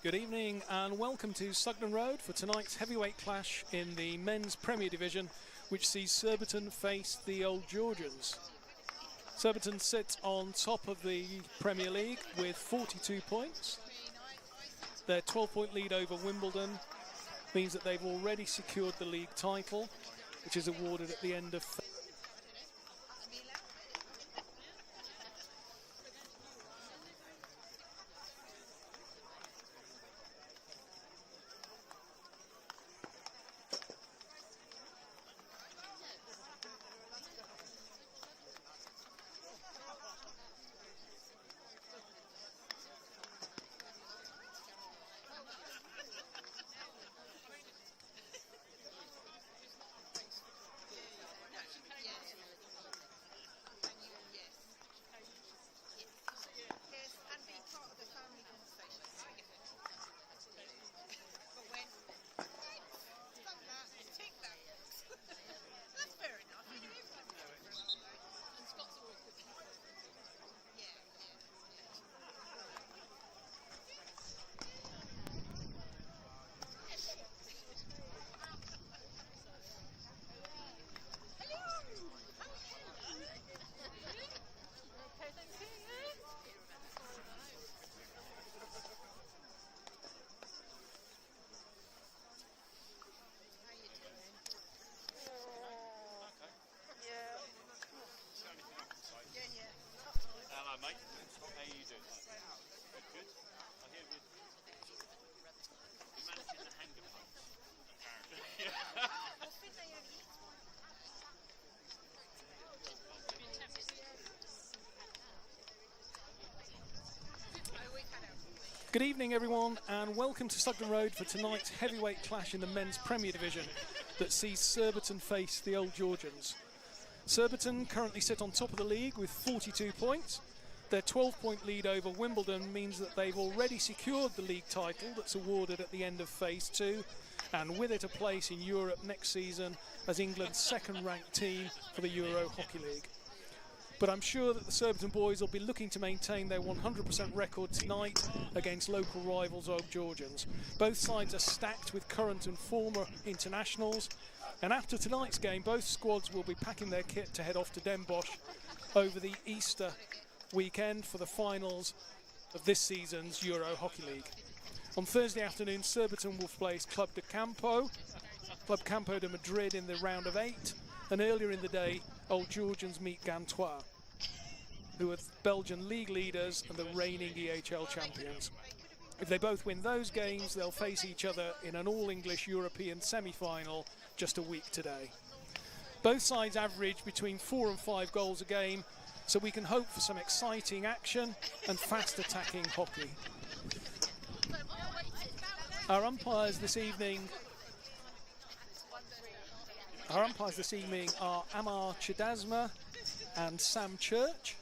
Good evening and welcome to Sugden Road for tonight's heavyweight clash in the men's Premier Division, which sees Surbiton face the Old Georgians. Surbiton sits on top of the Premier League with 42 points. Their 12-point lead over Wimbledon means that they've already secured the league title, which is awarded at the end of Good evening everyone and welcome to Sugden Road for tonight's heavyweight clash in the men's Premier Division that sees Surbiton face the Old Georgians. Surbiton currently sit on top of the league with 42 points. Their 12-point lead over Wimbledon means that they've already secured the league title that's awarded at the end of Phase 2, and with it a place in Europe next season as England's second-ranked team for the Euro Hockey League. But I'm sure that the Surbiton boys will be looking to maintain their 100% record tonight against local rivals Old Georgians. Both sides are stacked with current and former internationals, and after tonight's game both squads will be packing their kit to head off to Den Bosch over the Easter weekend for the finals of this season's Euro Hockey League. On Thursday afternoon, Surbiton will face Club Campo de Madrid in the round of 8, and earlier in the day Old Georgians meet Gantois, who are Belgian league leaders and the reigning EHL champions. If they both win those games, they'll face each other in an all-English European semi-final just a week today. Both sides average between 4 and 5 goals a game, so we can hope for some exciting action and fast attacking hockey. Our umpires this evening are Amar Chidasma and Sam Church.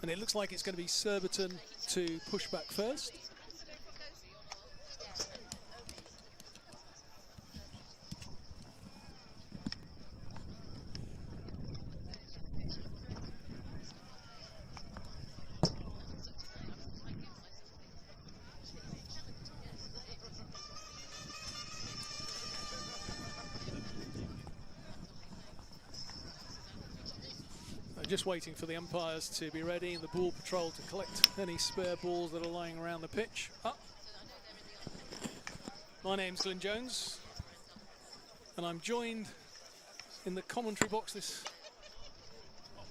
And it looks like it's going to be Surbiton to push back first. Just waiting for the umpires to be ready and the ball patrol to collect any spare balls that are lying around the pitch. My name's Glenn Jones and I'm joined in the commentary box this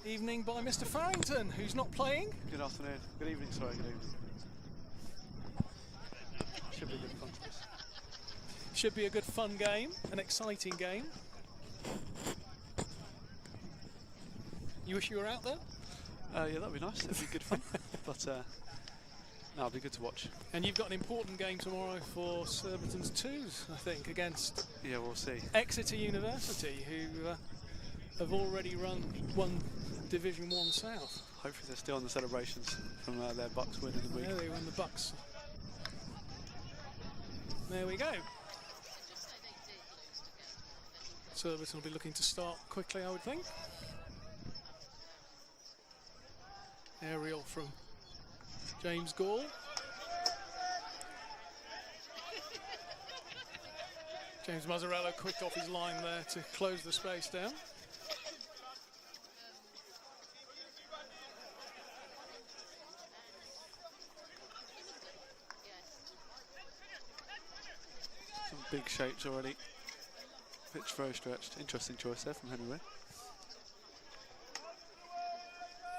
evening by Mr. Farrington, who's not playing. Good afternoon. Good evening, sorry, good evening. Should be good fun. Should be a good fun game, an exciting game. You wish you were out there? Yeah, that'd be nice. That'd be good fun. But no, it'll be good to watch. And you've got an important game tomorrow for Surbiton's twos, I think, against we'll see. Exeter University, who have already won Division 1 South. Hopefully they're still on the celebrations from their Bucks win in the week. Yeah, they won the Bucks. There we go. Surbiton will be looking to start quickly, I would think. Aerial from James Gall. James Mazzarello quick off his line there to close the space down. Some big shapes already. Pitch very stretched. Interesting choice there from Henry.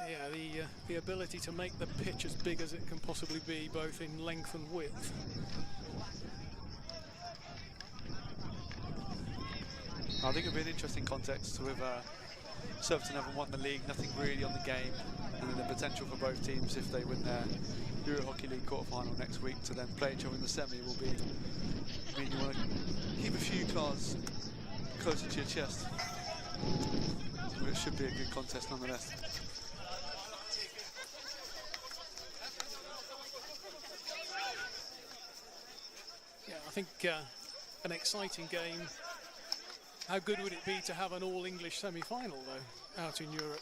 Yeah, the ability to make the pitch as big as it can possibly be, both in length and width. I think it'll be an interesting context with Surbiton haven't won the league, nothing really on the game, and then the potential for both teams if they win their Euro Hockey League quarter-final next week to then play each other in the semi will be. I mean, you want to keep a few cards closer to your chest. But it should be a good contest nonetheless. Yeah, I think an exciting game. How good would it be to have an all-English semi-final, though, out in Europe?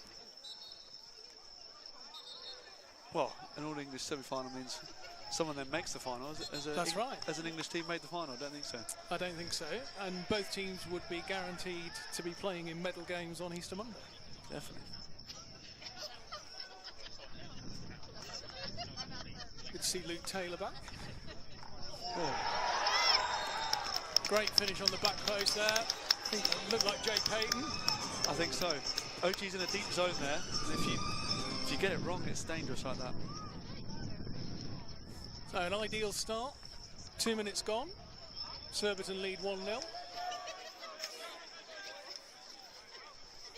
Well, an all-English semi-final means someone then makes the final. That's right. As an English team made the final, I don't think so. I don't think so. And both teams would be guaranteed to be playing in medal games on Easter Monday. Definitely. Good to see Luke Taylor back. Oh. Great finish on the back post there. I think it looked like Jay Payton. I think so. OG's in a deep zone there, and if you get it wrong, it's dangerous like that. So an ideal start. 2 minutes gone. Surbiton lead 1-0.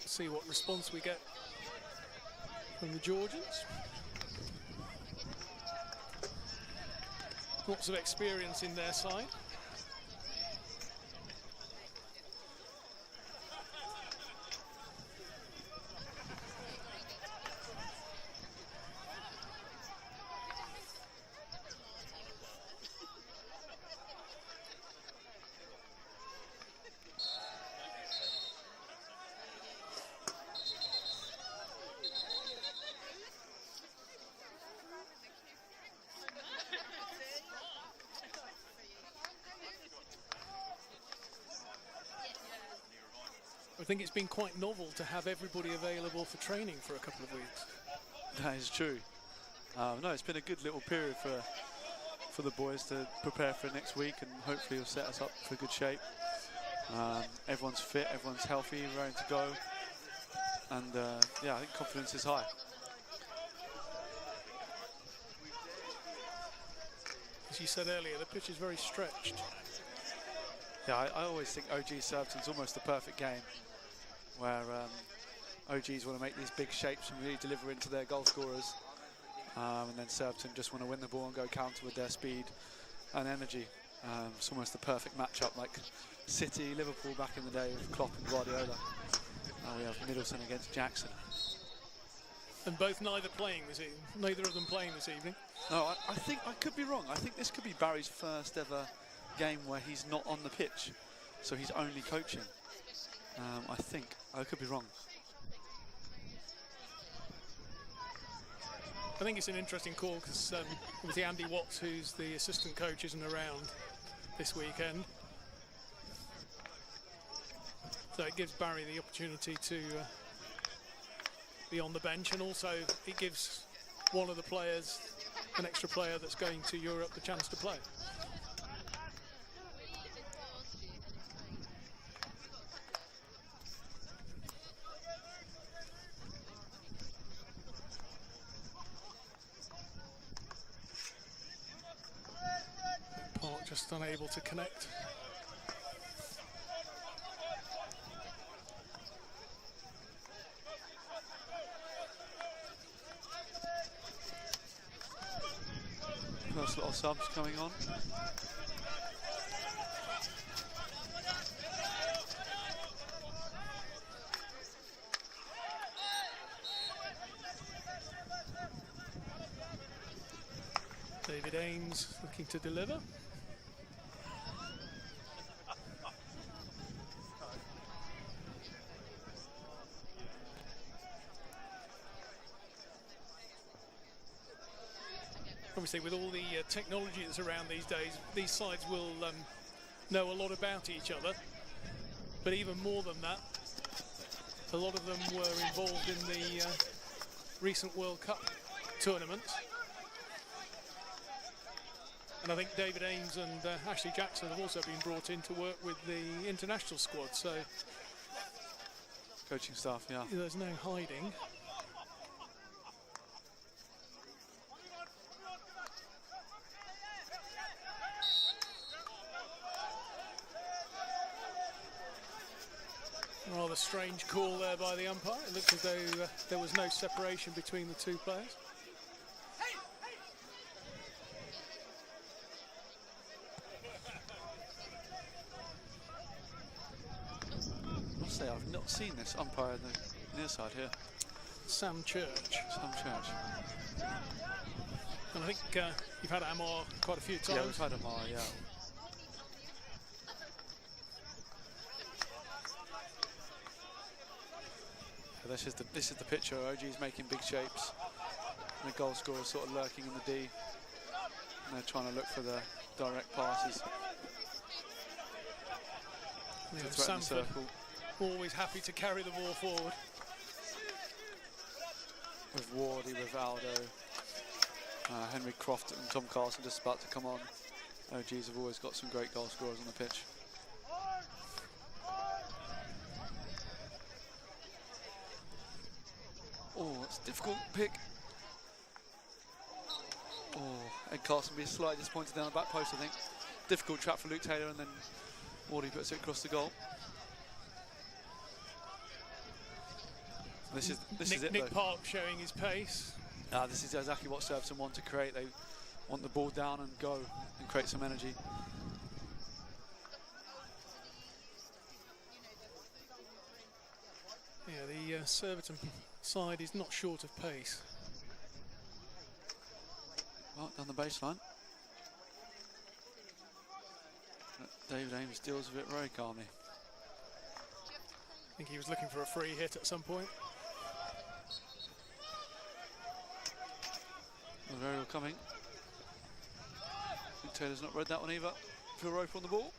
See what response we get from the Georgians. Lots of experience in their side. I think it's been quite novel to have everybody available for training for a couple of weeks. That is true. No, it's been a good little period for the boys to prepare for next week, and hopefully it'll set us up for good shape. Everyone's fit, everyone's healthy, ready to go, and yeah, I think confidence is high. As you said earlier, the pitch is very stretched. Yeah, I always think OG Surbiton's almost the perfect game, where OGs want to make these big shapes and really deliver into their goal scorers, and then Surbiton just want to win the ball and go counter with their speed and energy. It's almost the perfect matchup, like City, Liverpool back in the day with Klopp and Guardiola. Now we have Middleton against Jackson. And neither of them playing this evening. No, I think I could be wrong. I think this could be Barry's first ever game where he's not on the pitch, so he's only coaching. I think I could be wrong. I think it's an interesting call because obviously Andy Watts, who's the assistant coach, isn't around this weekend, so it gives Barry the opportunity to be on the bench, and also it gives one of the players, an extra player that's going to Europe, the chance to play. Park just unable to connect. First lot of subs coming on. David Ames looking to deliver. Obviously, with all the technology that's around these days, these sides will know a lot about each other, but even more than that, a lot of them were involved in the recent World Cup tournaments. And I think David Ames and Ashley Jackson have also been brought in to work with the international squad, so coaching staff, yeah. There's no hiding. Rather strange call there by the umpire. It looked as though there was no separation between the two players. I must say, I've not seen this umpire on the near side here. Sam Church. Sam Church. And I think you've had Amar quite a few times. Yeah, we've had Amar, yeah. This is the picture. OG's making big shapes, and the goal scorer sort of lurking in the D, and they're trying to look for the direct passes. Yeah, Samford always happy to carry the ball forward. With Wardy, with Aldo, Henry Croft and Tom Carson just about to come on. OG's have always got some great goal scorers on the pitch. Oh, it's a difficult pick. Oh, and Carson be slightly disappointed down the back post, I think. Difficult trap for Luke Taylor, and then Wardy puts it across the goal. This is it. Nick Park showing his pace. This is exactly what Surbiton want to create. They want the ball down and go and create some energy. Yeah, the Surbiton side is not short of pace. Well, down the baseline. David Ames deals with it very calmly. I think he was looking for a free hit at some point. Very well coming. Luke Taylor's not read that one either. Phil Roper on the ball.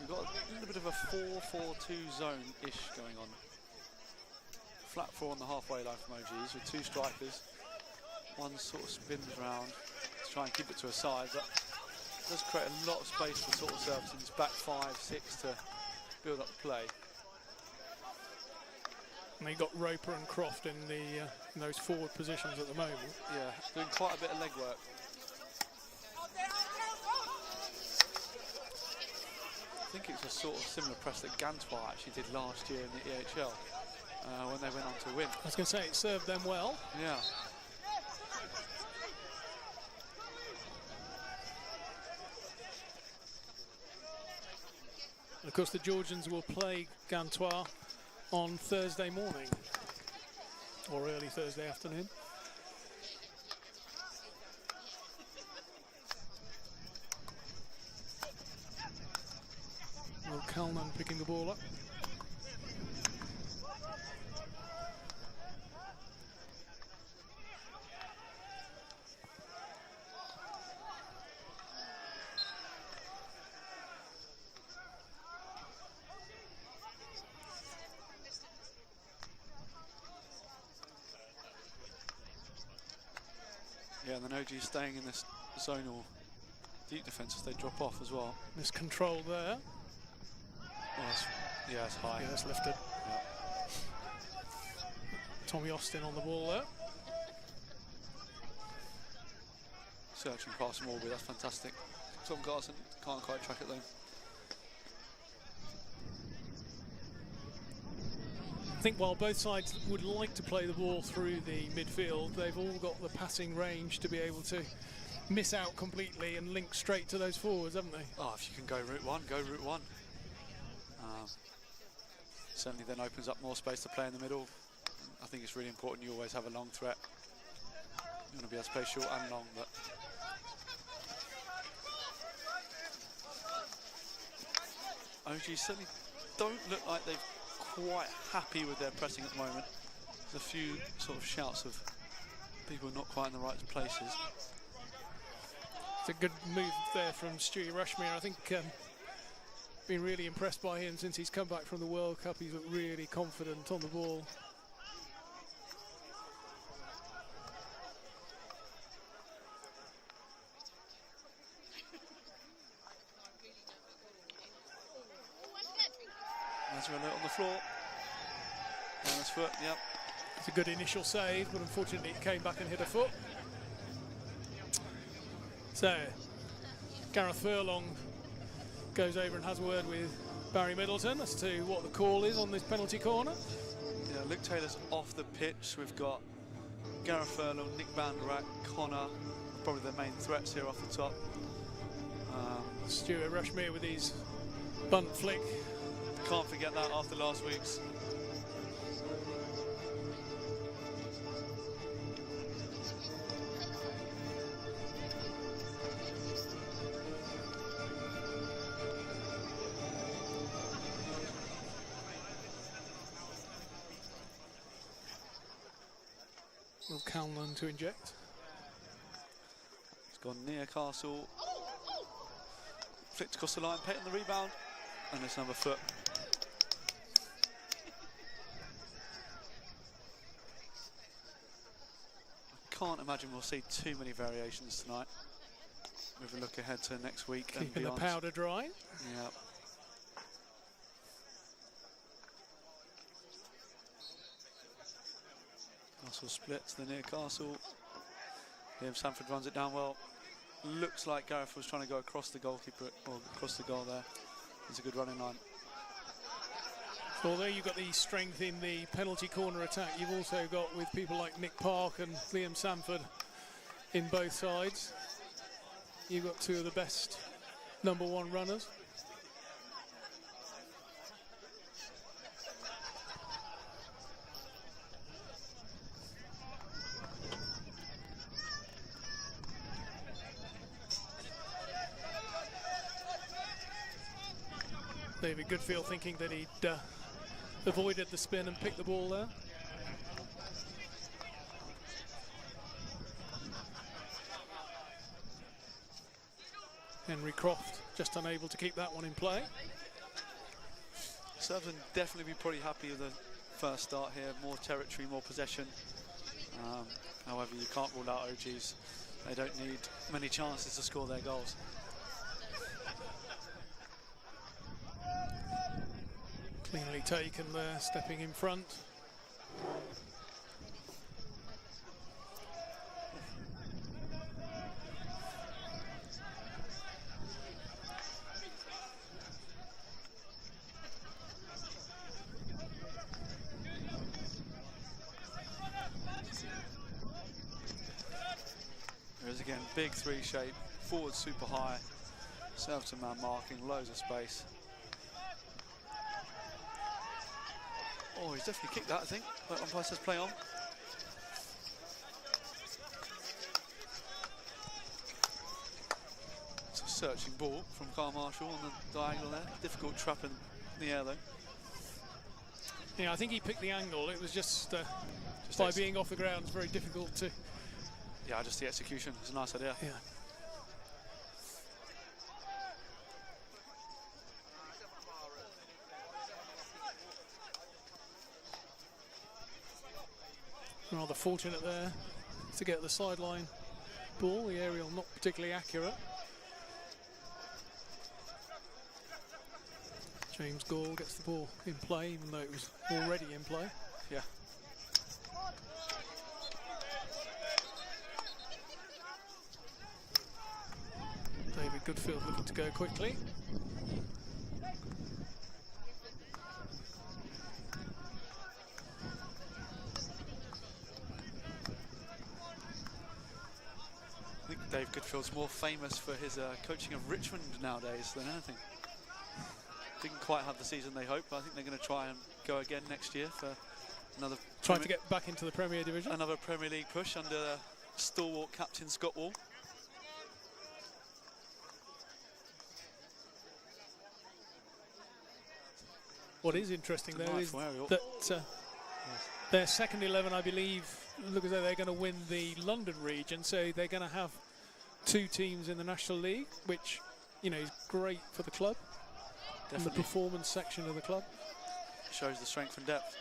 We've got a little bit of a 4-4-2 zone-ish going on. Flat four on the halfway line from OGs with two strikers. One sort of spins around to try and keep it to a side, but does create a lot of space for sort of Surbiton's back 5-6 to build up the play. And they got Roper and Croft in in those forward positions at the moment. Yeah, doing quite a bit of legwork. I think it's a sort of similar press that Gantois actually did last year in the EHL when they went on to win. I was going to say, it served them well. Yeah. Of course, the Georgians will play Gantois on Thursday morning, or early Thursday afternoon. Will Kalman picking the ball up. Yeah, and then OG staying in this zonal deep defence as they drop off as well. Miscontrol there. Oh, it's high. Yeah, it's lifted. Yeah. Tommy Austin on the ball there. Searching past Morby, that's fantastic. Tom Carson can't quite track it though. I think while both sides would like to play the ball through the midfield, they've all got the passing range to be able to miss out completely and link straight to those forwards, haven't they? Oh, if you can go route one, go route one. Certainly then opens up more space to play in the middle. I think it's really important you always have a long threat. You want to be able to play short and long, but OG certainly don't look like they're quite happy with their pressing at the moment. There's a few sort of shouts of people not quite in the right places. It's a good move there from Stewie Rushmere. I think been really impressed by him since he's come back from the World Cup. He's looked really confident on the ball. Alert on the floor. Down his foot, yep. It's a good initial save, but unfortunately it came back and hit a foot. So, Gareth Furlong goes over and has a word with Barry Middleton as to what the call is on this penalty corner. Yeah, Luke Taylor's off the pitch. We've got Gareth Furlong, Nick Banderack, Connor, probably the main threats here off the top. Stuart Rushmere with his bunt flick. Can't forget that after last week's. Will Calnan to inject. It's gone near Castle. Flicked across the line, Payton the rebound, and it's another foot. Can't imagine we'll see too many variations tonight. With a look ahead to next week and Keeping beyond. the powder dry. Yeah. Castle splits the near Castle. Liam Sanford runs it down well. Looks like Gareth was trying to go across the goalkeeper or across the goal there. It's a good running line. So although you've got the strength in the penalty corner attack, you've also got with people like Nick Park and Liam Sanford in both sides. You've got two of the best #1 runners. David Goodfield thinking that he'd avoided the spin and picked the ball there. Henry Croft just unable to keep that one in play. Surbiton definitely be pretty happy with the first start here. More territory, more possession. However, you can't rule out OGs. They don't need many chances to score their goals. Cleanly taken there, stepping in front. There is again, big three shape, forward super high, Surbiton man marking, loads of space. Oh, he's definitely kicked that, I think. But umpire says play on. It's a searching ball from Carl Marshall on the diagonal there. Difficult trap in the air though. Yeah, I think he picked the angle. It was just by being off the ground, it's very difficult to. Yeah, just the execution. It's a nice idea. Yeah. Rather fortunate there to get the sideline ball. The aerial not particularly accurate. James Gall gets the ball in play, even though it was already in play. Yeah. David Goodfield looking to go quickly. I think Dave Goodfield's more famous for his coaching of Richmond nowadays than anything. Didn't quite have the season they hoped, but I think they're going to try and go again next year for another. Trying to get back into the Premier Division. Another Premier League push under stalwart captain Scott Wall. What is interesting, though, is Aerial. that their second 11, I believe, look as though they're going to win the London region, so they're going to have 2 teams in the National League, which, you know, is great for the club. Definitely. And the performance section of the club. Shows the strength and depth.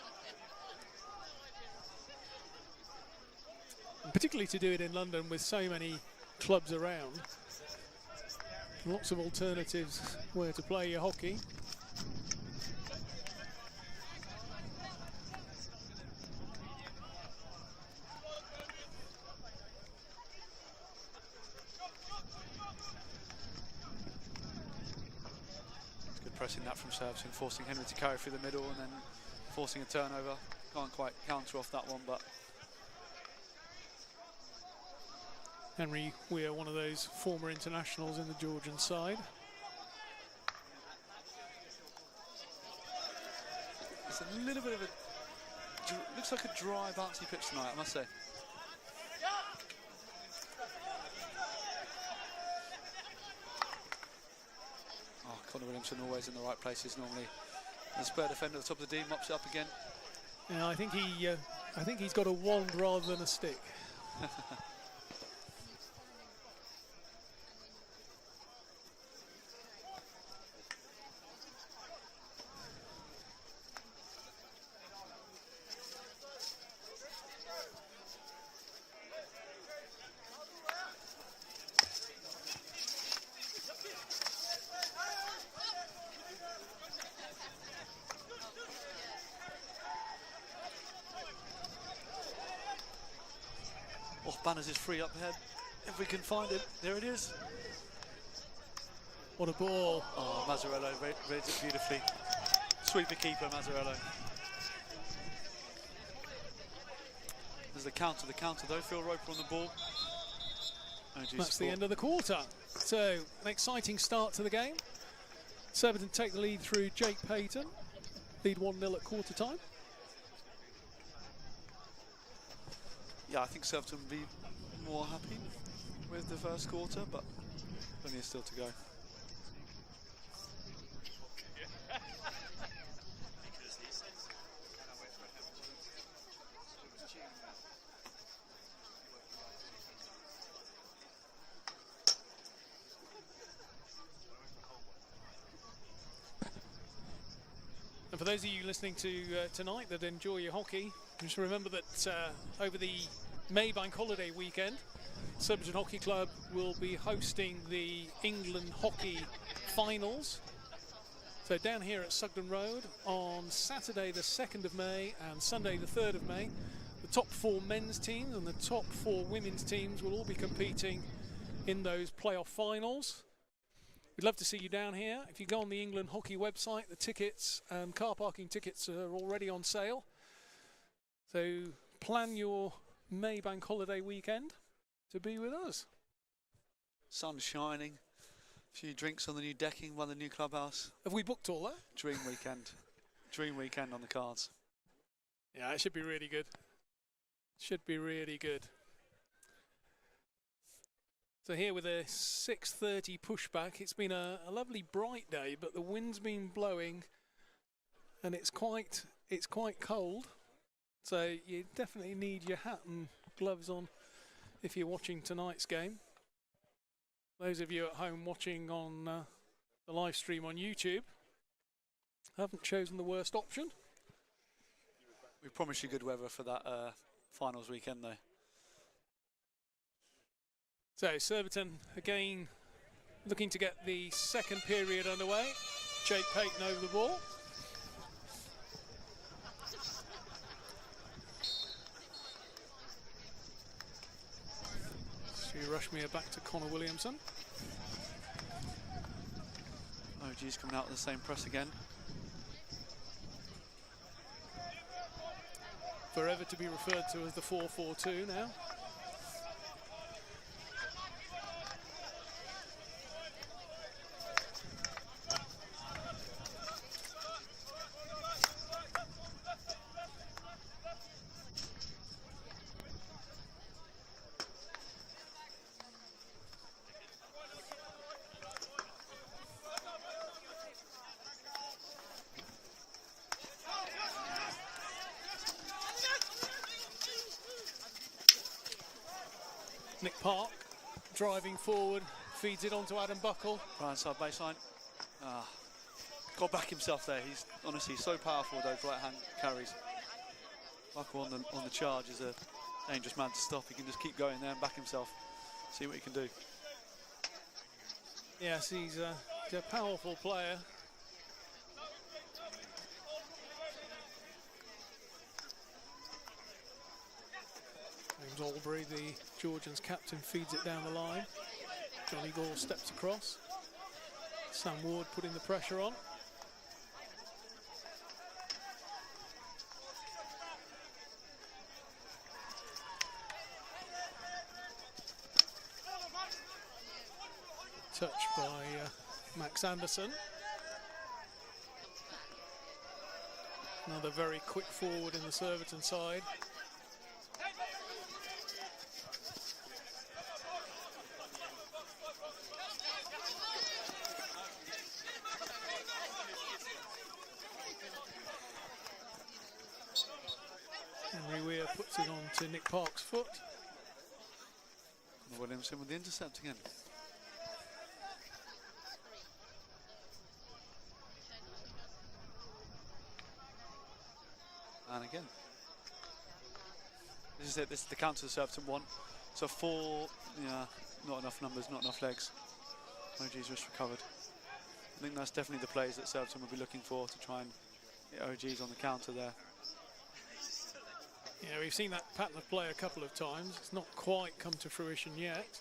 And particularly to do it in London with so many clubs around. Lots of alternatives where to play your hockey. Pressing that from Surbiton, forcing Henry to carry through the middle and then forcing a turnover. Can't quite counter off that one, but Henry Weir, one of those former internationals in the Georgian side. it's a little bit of a, looks like a dry, bouncy pitch tonight, I must say. Connor Williamson always in the right places normally. The spare defender at the top of the D mops it up again. Yeah, I think he's got a wand rather than a stick. Banners is free up ahead. If we can find it, there it is. What a ball. Oh, Mazzarello reads it beautifully. Sweeper keeper, Mazzarello. There's the counter though. Phil Roper on the ball. That's the end of the quarter. So, an exciting start to the game. Surbiton take the lead through Jake Payton. Lead 1-0 at quarter time. Yeah, I think Surbiton will be more happy with the first quarter, but plenty still to go. And for those of you listening to tonight that enjoy your hockey, just remember that over the May Bank Holiday weekend, Surbiton Hockey Club will be hosting the England Hockey Finals. So down here at Sugden Road on Saturday the 2nd of May and Sunday the 3rd of May, the top 4 men's teams and the top 4 women's teams will all be competing in those playoff finals. We'd love to see you down here. If you go on the England Hockey website, the tickets and car parking tickets are already on sale. So plan your May Bank Holiday weekend to be with us. Sun shining, a few drinks on the new decking by the new clubhouse. Have we booked all that? Dream weekend. Dream weekend on the cards. Yeah, it should be really good. Should be really good. So here with a 6:30 pushback, it's been a lovely bright day, but the wind's been blowing and it's quite cold. So you definitely need your hat and gloves on if you're watching tonight's game. Those of you at home watching on the live stream on YouTube haven't chosen the worst option. We promise you good weather for that finals weekend though. So Surbiton again looking to get the second period underway. Jake Payton over the ball. Stu Rushmere back to Connor Williamson. OG's coming out with the same press again. Forever to be referred to as the 4-4-2 now. Nick Park driving forward, feeds it on to Adam Buckle. Right side baseline. Got back himself there. He's honestly so powerful, those right-hand carries. Buckle on the charge is a dangerous man to stop. He can just keep going there and back himself. See what he can do. Yes, he's a powerful player. James Albury, the Georgians captain, feeds it down the line. Johnny Gore steps across. Sam Ward putting the pressure on. Touch by Max Anderson. Another very quick forward in the Surbiton side. Henry Weir puts it on to Nick Park's foot. Williamson with the intercept again. And again. This is it, this is the counter to Surbiton 1. So 4, yeah, not enough numbers, not enough legs. OG's just recovered. I think that's definitely the plays that Surbiton will be looking for to try and get OG's on the counter there. Yeah, we've seen that pattern of play a couple of times. It's not quite come to fruition yet.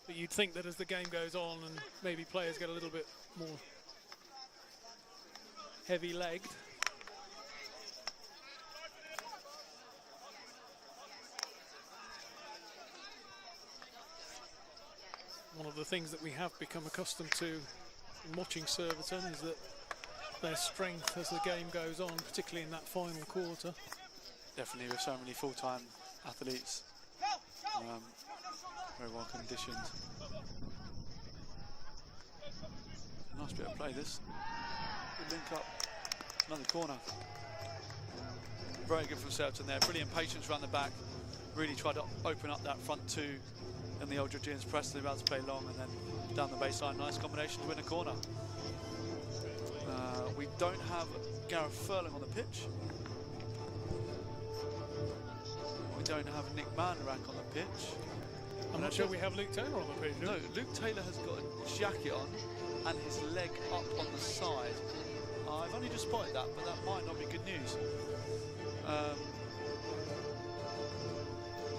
But you'd think that as the game goes on and maybe players get a little bit more heavy-legged, one of the things that we have become accustomed to in watching Surbiton is that their strength as the game goes on, particularly in that final quarter. Definitely with so many full-time athletes, very well conditioned. Nice bit of play this. Good link up, another corner. Very good from Surbiton there, brilliant patience around the back. Really tried to open up that front two and the Old Georgians pressed, they're about to play long and then down the baseline. Nice combination to win a corner. We don't have Gareth Furlong on the pitch. We don't have Nick Manrack on the pitch. I'm not sure we have Luke Taylor on the pitch. No, Luke Taylor has got a jacket on and his leg up on the side. I've only just spotted that, but that might not be good news.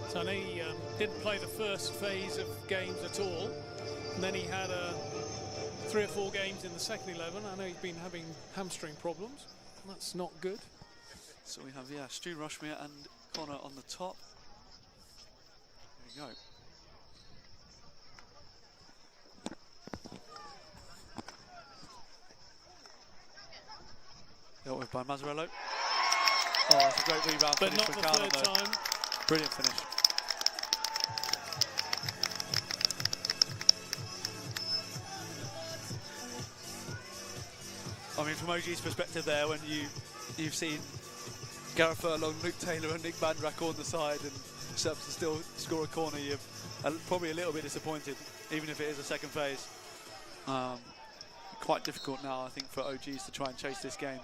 So I know he didn't play the first phase of games at all, and then he had 3 or 4 games in the second 11. I know he's been having hamstring problems. That's not good. So we have, yeah, Stu Rushmere and Connor on the top. There we go. Dealt with by Mazzarello. Oh, that's a great rebound but finish not for the Callum, third though. time. Brilliant finish. I mean, from OG's perspective there, when you've seen Gareth Furlong, Luke Taylor and Nick Mandrack on the side and Surbiton still score a corner, you're probably a little bit disappointed, even if it is a second phase. Quite difficult now, I think, for OG's to try and chase this game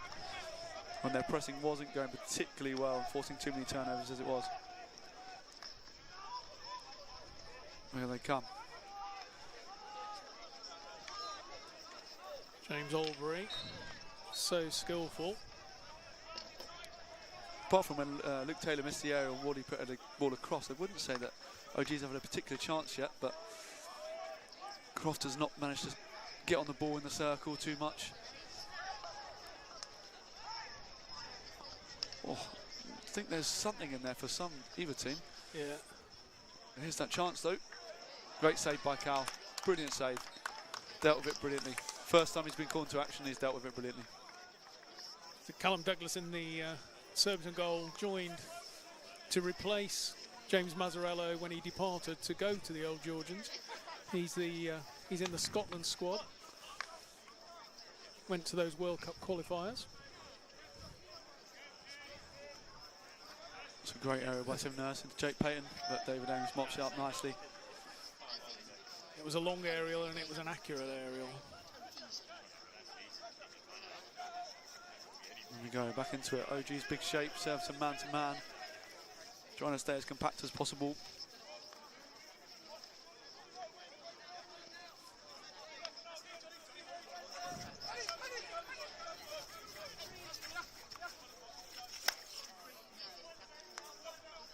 when their pressing wasn't going particularly well and forcing too many turnovers as it was. Here they come. James Albury, so skillful. Apart from when Luke Taylor missed the area and Wardy put a ball across, I wouldn't say that OG's having a particular chance yet, but Croft has not managed to get on the ball in the circle too much. Oh, I think there's something in there for either team. Yeah. Here's that chance though. Great save by Cal. Brilliant save. Dealt with it brilliantly. First time he's been called to action, he's dealt with it brilliantly. So Callum Douglas in the Surbiton goal joined to replace James Mazzarello when he departed to go to the Old Georgians. He's in the Scotland squad. Went to those World Cup qualifiers. It's a Great area by Tim Nurse into Jake Payton, but David Ames mops it up nicely. It was a long aerial and it was an accurate aerial. There we go, back into it. OG's big shape, serves some man to man. Trying to stay as compact as possible.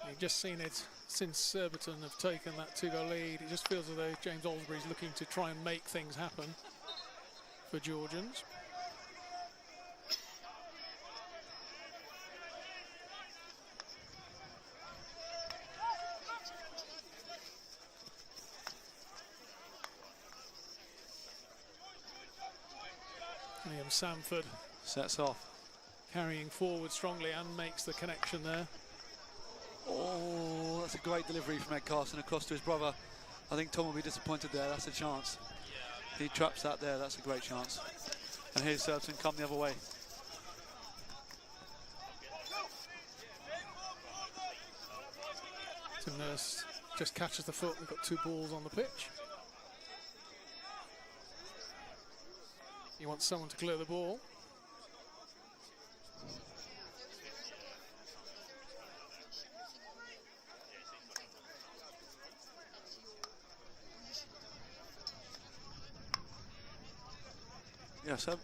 You've just seen it since Surbiton have taken that 2-goal lead. It just feels as though James Oldsbury's looking to try and make things happen for Georgians. Liam Samford Sets off. carrying forward strongly and makes the connection there. Oh, that's a great delivery from Ed Carson across to his brother. I think Tom will be disappointed there. That's a chance. He traps that there. That's a great chance. And here's Surbiton come the other way. Tim Nurse just catches the foot. We've got 2 balls on the pitch. He wants someone to clear the ball. Yeah, Surbiton.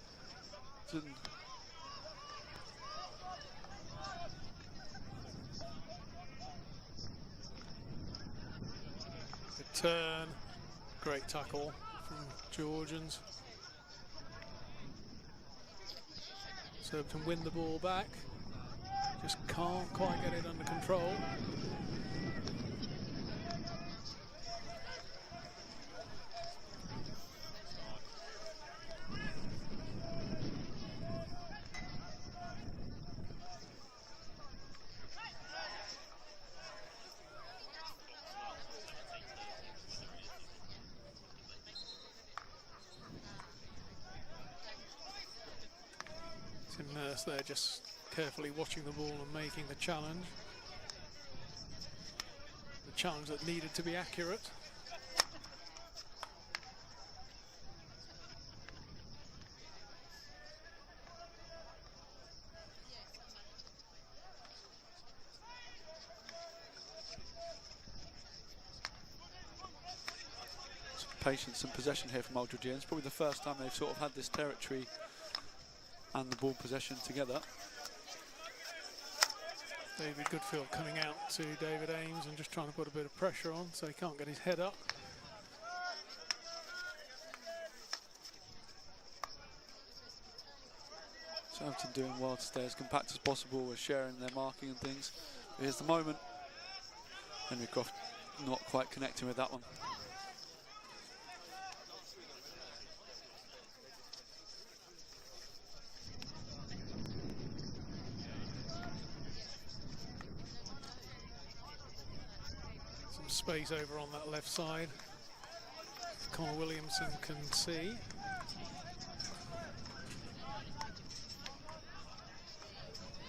Good turn. Great tackle from Georgians. Surbiton win the ball back. Just can't quite get it under control. Tim Nurse there just carefully watching the ball and making the challenge. The challenge that needed to be accurate. Some patience and possession here from Old Georgians. Probably the first time they've sort of had this territory and the ball possession together. David Goodfield coming out to David Ames and just trying to put a bit of pressure on so he can't get his head up. Surbiton doing well to stay as compact as possible with sharing their marking and things. Here's the moment. Henry Croft not quite connecting with that one. Space over on that left side. Connor Williamson can see.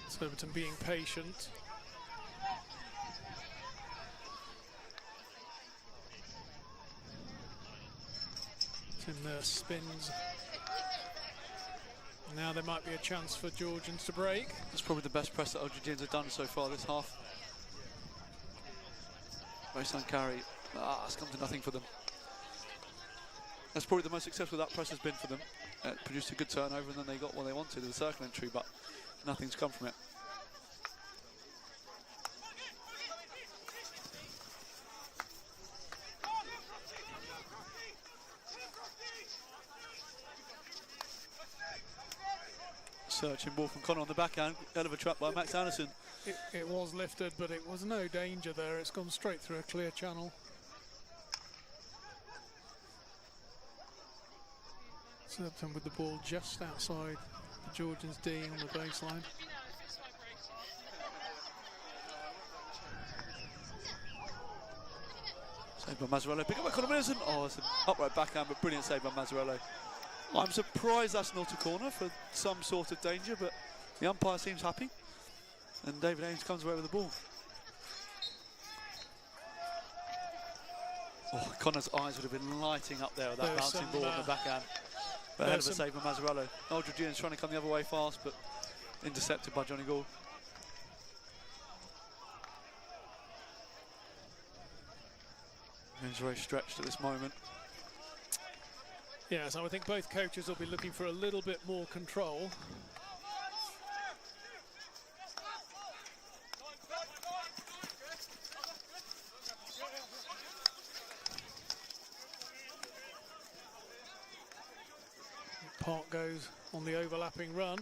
Surbiton being patient. Tim Nurse spins. Now there might be a chance for Georgians to break. That's probably the best press that Old Georgians have done so far this half. Baseline carry, it's come to nothing for them. That's probably the most successful that press has been for them. It produced a good turnover and then they got what they wanted, the circle entry, but nothing's come from it. Searching ball from Connor on the backhand, hell of a trap by Max Anderson. It was lifted, but it was no danger there. It's gone straight through a clear channel. Surbiton with the ball just outside the Georgians D on the baseline. Saved by Mazzarello, pick up by Connor Williamson. Oh, it's an upright backhand, but brilliant save by Mazzarello. I'm surprised that's not a corner for some sort of danger, but the umpire seems happy. And David Ames comes away with the ball. Oh, Connor's eyes would have been lighting up there with that There's bouncing some, ball on the backhand. But ahead of a there's save from Mazzarello. Old Georgians trying to come the other way fast, but intercepted by Johnny Gould. He's very stretched at this moment. Yeah, so I think both coaches will be looking for a little bit more control. Park goes on the overlapping run.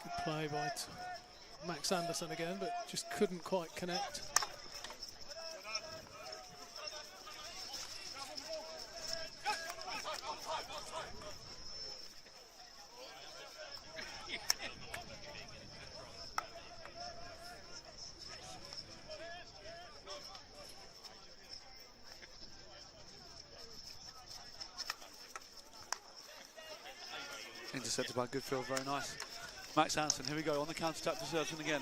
Good play by Max Anderson again, but just couldn't quite connect. Intercepted by Goodfield, very nice. Max Anderson, here we go, on the counter-attack for Surbiton again.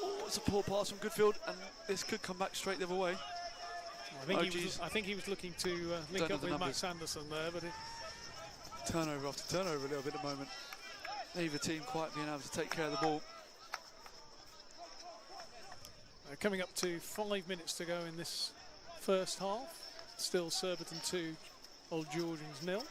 Oh, it's a poor pass from Goodfield, and this could come back straight the other way. I think he was looking to link up with Max Anderson there, but turnover after turnover a little bit at the moment. Neither team quite being able to take care of the ball. Coming up to 5 minutes to go in this first half. Still Surbiton 2, Old Georgians 0.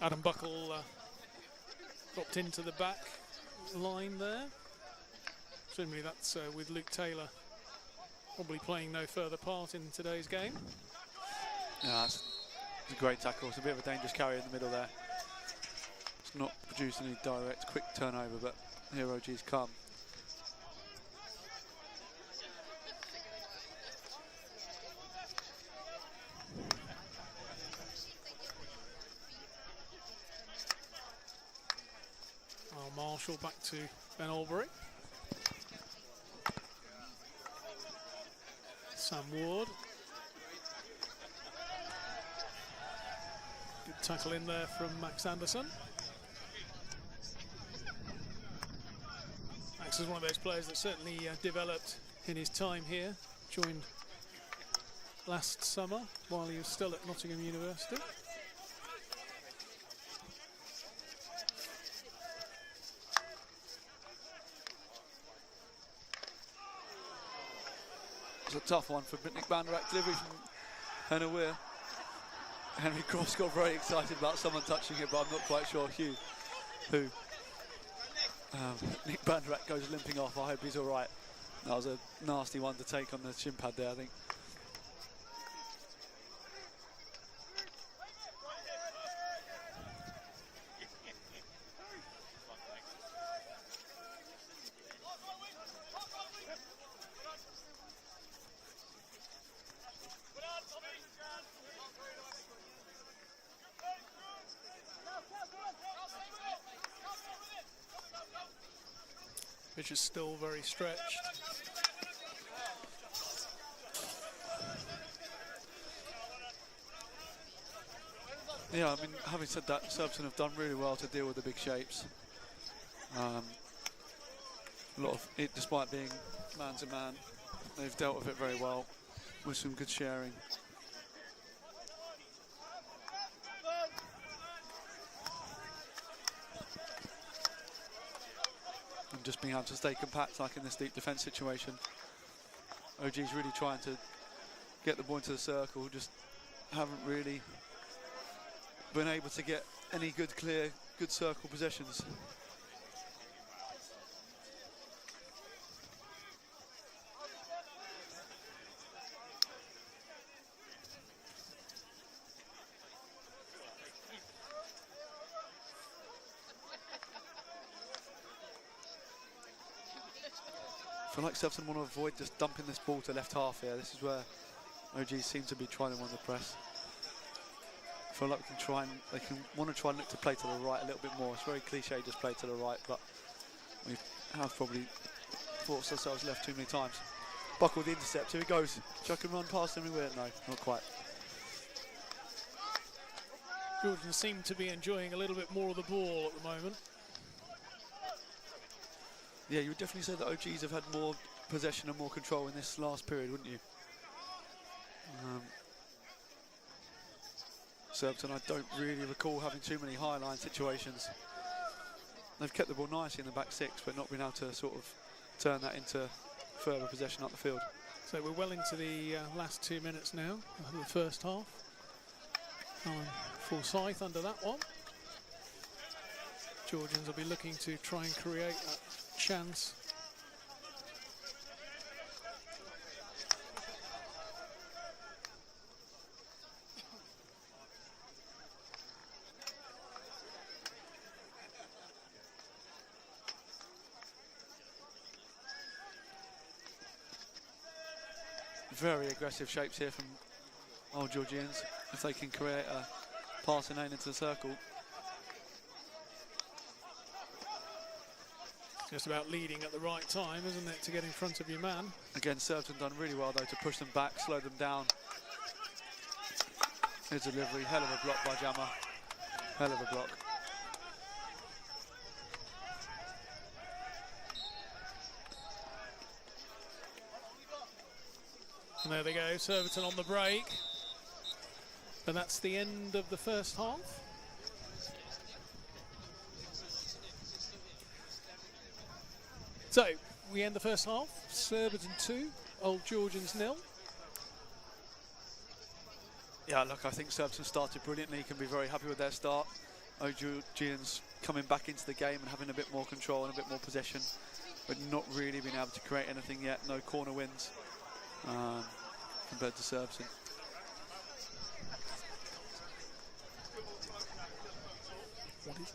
Adam Buckle dropped into the back line there. Presumably that's with Luke Taylor probably playing no further part in today's game. Yeah, that's a great tackle. It's a bit of a dangerous carry in the middle there. It's not produced any direct quick turnover, but here OG's come. Marshall back to Ben Albury. Sam Ward. Good tackle in there from Max Anderson. Max is one of those players that certainly developed in his time here. Joined last summer while he was still at Nottingham University. A tough one for Nick Banderak, delivery from Henry Weir. Henry Cross got very excited about someone touching it, but I'm not quite sure who. Nick Banderak goes limping off. I hope he's all right. That was a nasty one to take on the shin pad there, I think. Which is still very stretched. Yeah, I mean, having said that, Surbiton have done really well to deal with the big shapes. A lot of it, despite being man to man, they've dealt with it very well with some good sharing. Just being able to stay compact like in this deep defence situation. OG's really trying to get the ball into the circle, just haven't really been able to get any good circle possessions. I feel like Surbiton want to avoid just dumping this ball to left half here. This is where OG seem to be trying to win the press. I feel like they can want to try and look to play to the right a little bit more. It's very cliche, just play to the right, but we have probably forced ourselves left too many times. Buckle with the intercept, here he goes. Chuck and run past him, no, not quite. Georgians seem to be enjoying a little bit more of the ball at the moment. Yeah, you would definitely say that OGs have had more possession and more control in this last period, wouldn't you? Surbiton, I don't really recall having too many high line situations. They've kept the ball nicely in the back six, but not been able to sort of turn that into further possession up the field. So we're well into the last 2 minutes now of the first half. Forsyth under that one. Georgians will be looking to try and create that chance. Very aggressive shapes here from Old Georgians. If they can create a passing lane into the circle. Just about leading at the right time, isn't it, to get in front of your man? Again, Surbiton done really well though to push them back, slow them down. His delivery, hell of a block by Jammer. Hell of a block. And there they go, Surbiton on the break. And that's the end of the first half. So, we end the first half, Surbiton 2, Old Georgians 0. Yeah, look, I think Surbiton started brilliantly. You can be very happy with their start. Old Georgians coming back into the game and having a bit more control and a bit more possession, but not really being able to create anything yet. No corner wins compared to Surbiton. What is it?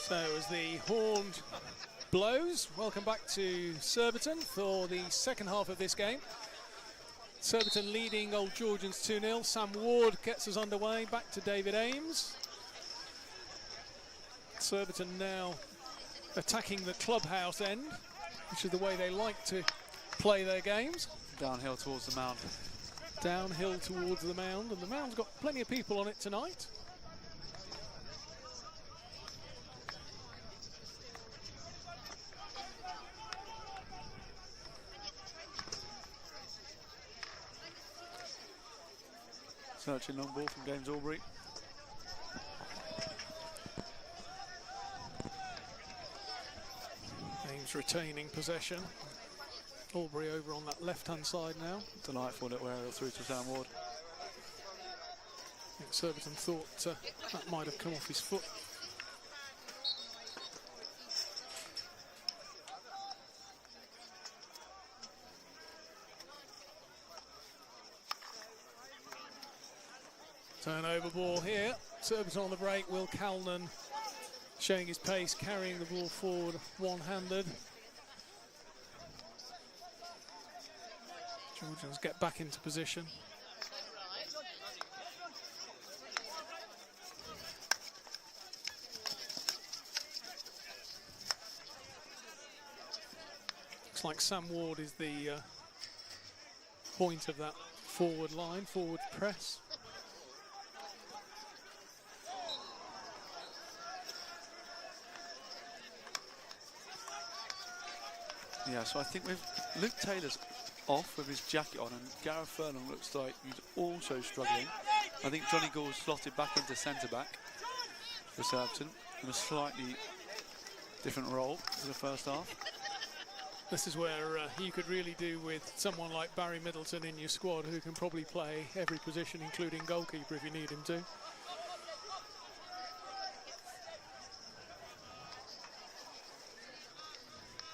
So as the horn blows, welcome back to Surbiton for the second half of this game. Surbiton leading Old Georgians 2-0. Sam Ward gets us underway, back to David Ames. Surbiton now attacking the clubhouse end, which is the way they like to play their games. Downhill towards the mound. Downhill towards the mound, and the mound's got plenty of people on it tonight. Searching long ball from James Albury. Ames retaining possession. Albury over on that left-hand side now. Delightful little aerial through to Sam Ward. I think Surbiton thought that might have come off his foot. Turnover ball here. Surbiton on the break. Will Calnan showing his pace, carrying the ball forward one-handed. Georgians get back into position. Looks like Sam Ward is the point of that forward line, forward press. Yeah, so I think with Luke Taylor's off with his jacket on, and Gareth Furlong looks like he's also struggling. I think Johnny Gould's slotted back into centre-back for Surbiton in a slightly different role to the first half. This is where you could really do with someone like Barry Middleton in your squad, who can probably play every position, including goalkeeper if you need him to.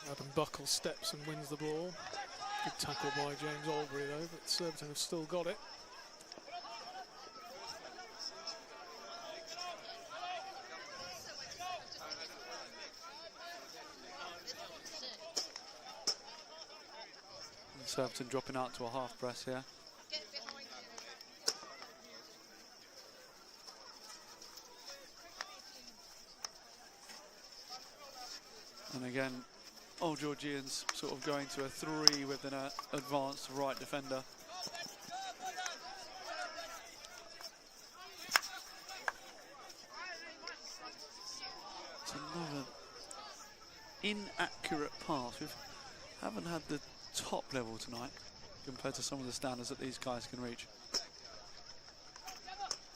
Adam Buckle steps and wins the ball. Good tackle by James Albury though, but Surbiton have still got it. And Surbiton dropping out to a half press here. And again, Old Georgians sort of going to a 3 with an advanced right defender. It's another inaccurate pass. We haven't had the top level tonight compared to some of the standards that these guys can reach.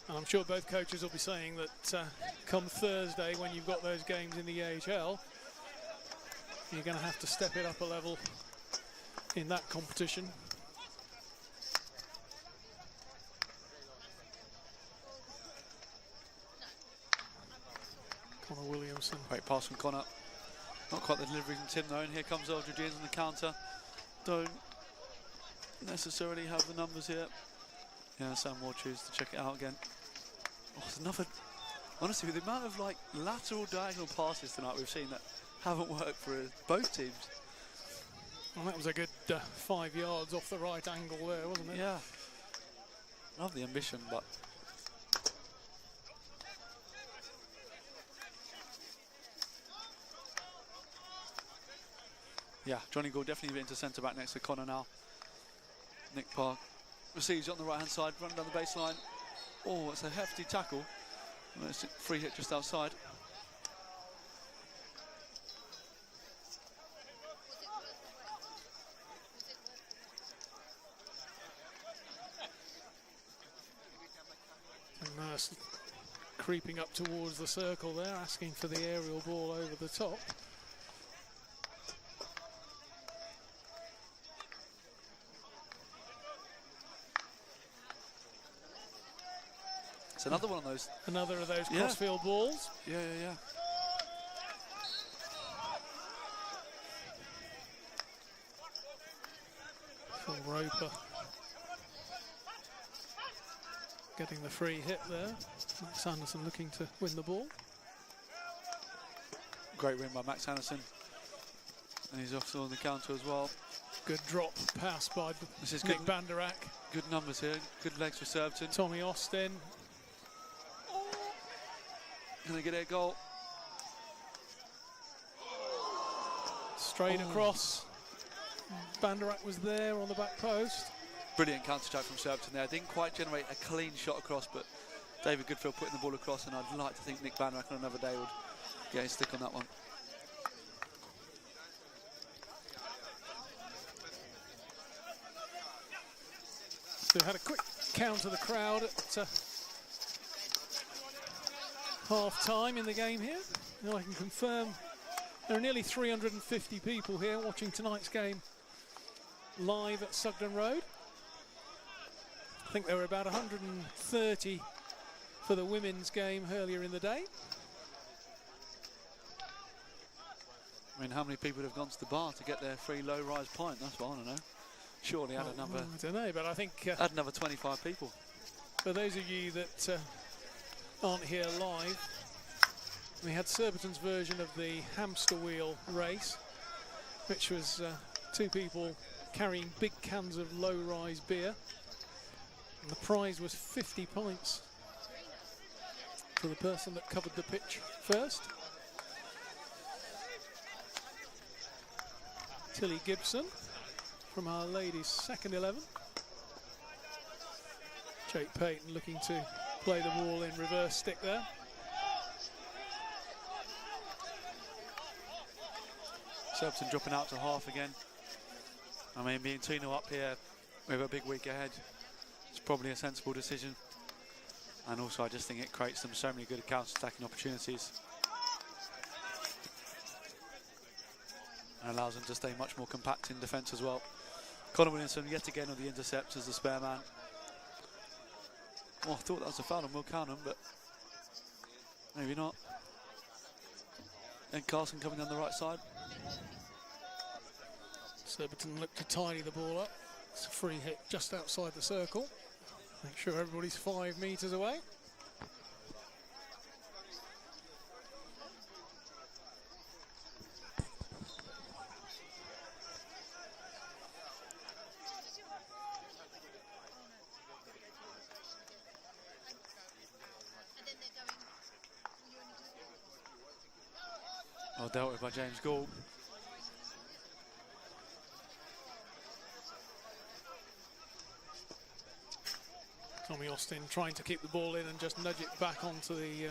And I'm sure both coaches will be saying that come Thursday, when you've got those games in the AHL, you're going to have to step it up a level in that competition. Connor Williamson. Great pass from Connor. Not quite the delivery from Tim though, and here comes Old Georgians on the counter. Don't necessarily have the numbers here. Yeah, Sam Ward chooses to check it out again. Oh, it's another. Honestly, with the amount of like lateral diagonal passes tonight we've seen that haven't worked for both teams. Well, that was a good 5 yards off the right angle there, wasn't it? Yeah. Love the ambition, but yeah, Johnny Gould definitely into centre back next to Connor now. Nick Park receives it on the right hand side, running down the baseline. Oh, it's a hefty tackle. And it's a free hit just outside. Nurse creeping up towards the circle there, asking for the aerial ball over the top. It's another one of those. Another of those crossfield balls. Yeah. Phil Roper getting the free hit there. Max Anderson looking to win the ball. great win by Max Anderson. And he's off on the counter as well. Good drop pass by This is Nick good. Banderak. Good numbers here. Good legs for Surbiton. Tommy Austin. Can they get a goal? Straight across. Banderak was there on the back post. Brilliant counter-strike from Surbiton there. Didn't quite generate a clean shot across, but David Goodfield putting the ball across, and I'd like to think Nick Banderak on another day would get his stick on that one. So we had a quick count of the crowd at half-time in the game here. Now I can confirm there are nearly 350 people here watching tonight's game live at Sugden Road. I think there were about 130 for the women's game earlier in the day. I mean, how many people have gone to the bar to get their free low-rise pint? That's what I want to know. Surely add another. I don't know, but I think add another 25 people. For those of you that aren't here live, we had Surbiton's version of the hamster wheel race, which was two people carrying big cans of low-rise beer. And the prize was 50 pints for the person that covered the pitch first. Tilly Gibson from our ladies' second 11. Jake Payton looking to play the ball in reverse stick there. Surbiton dropping out to half again. I mean, being 2-0 up here with a big week ahead, it's probably a sensible decision. And also I just think it creates them so many good counter-attacking opportunities. And allows them to stay much more compact in defence as well. Connor Williamson yet again on the intercept as the spare man. Oh, I thought that was a foul on Will Cannon, but maybe not. And Carson coming down the right side. Surbiton look to tidy the ball up. It's a free hit just outside the circle. Make sure everybody's 5 metres away. Well dealt with by James Gould. Tommy Austin trying to keep the ball in and just nudge it back onto the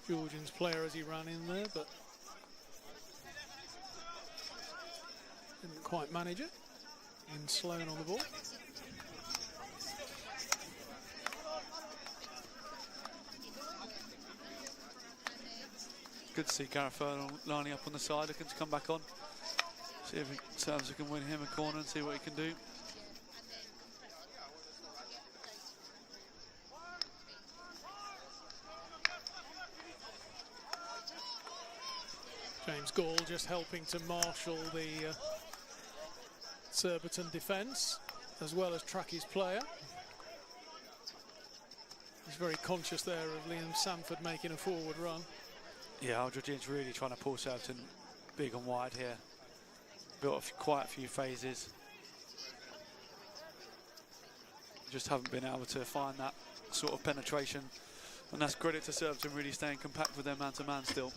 Georgians player as he ran in there, but didn't quite manage it. And Sloan on the ball. Good to see Gareth Furlong lining up on the side, looking to come back on. See if Surbiton can win him a corner and see what he can do. James Gall just helping to marshal the Surbiton defence as well as track his player. He's very conscious there of Liam Sanford making a forward run. Yeah, Old Georgians really trying to pull Surbiton big and wide here. Built quite a few phases. Just haven't been able to find that sort of penetration. And that's credit to Surbiton really staying compact with their man-to-man still.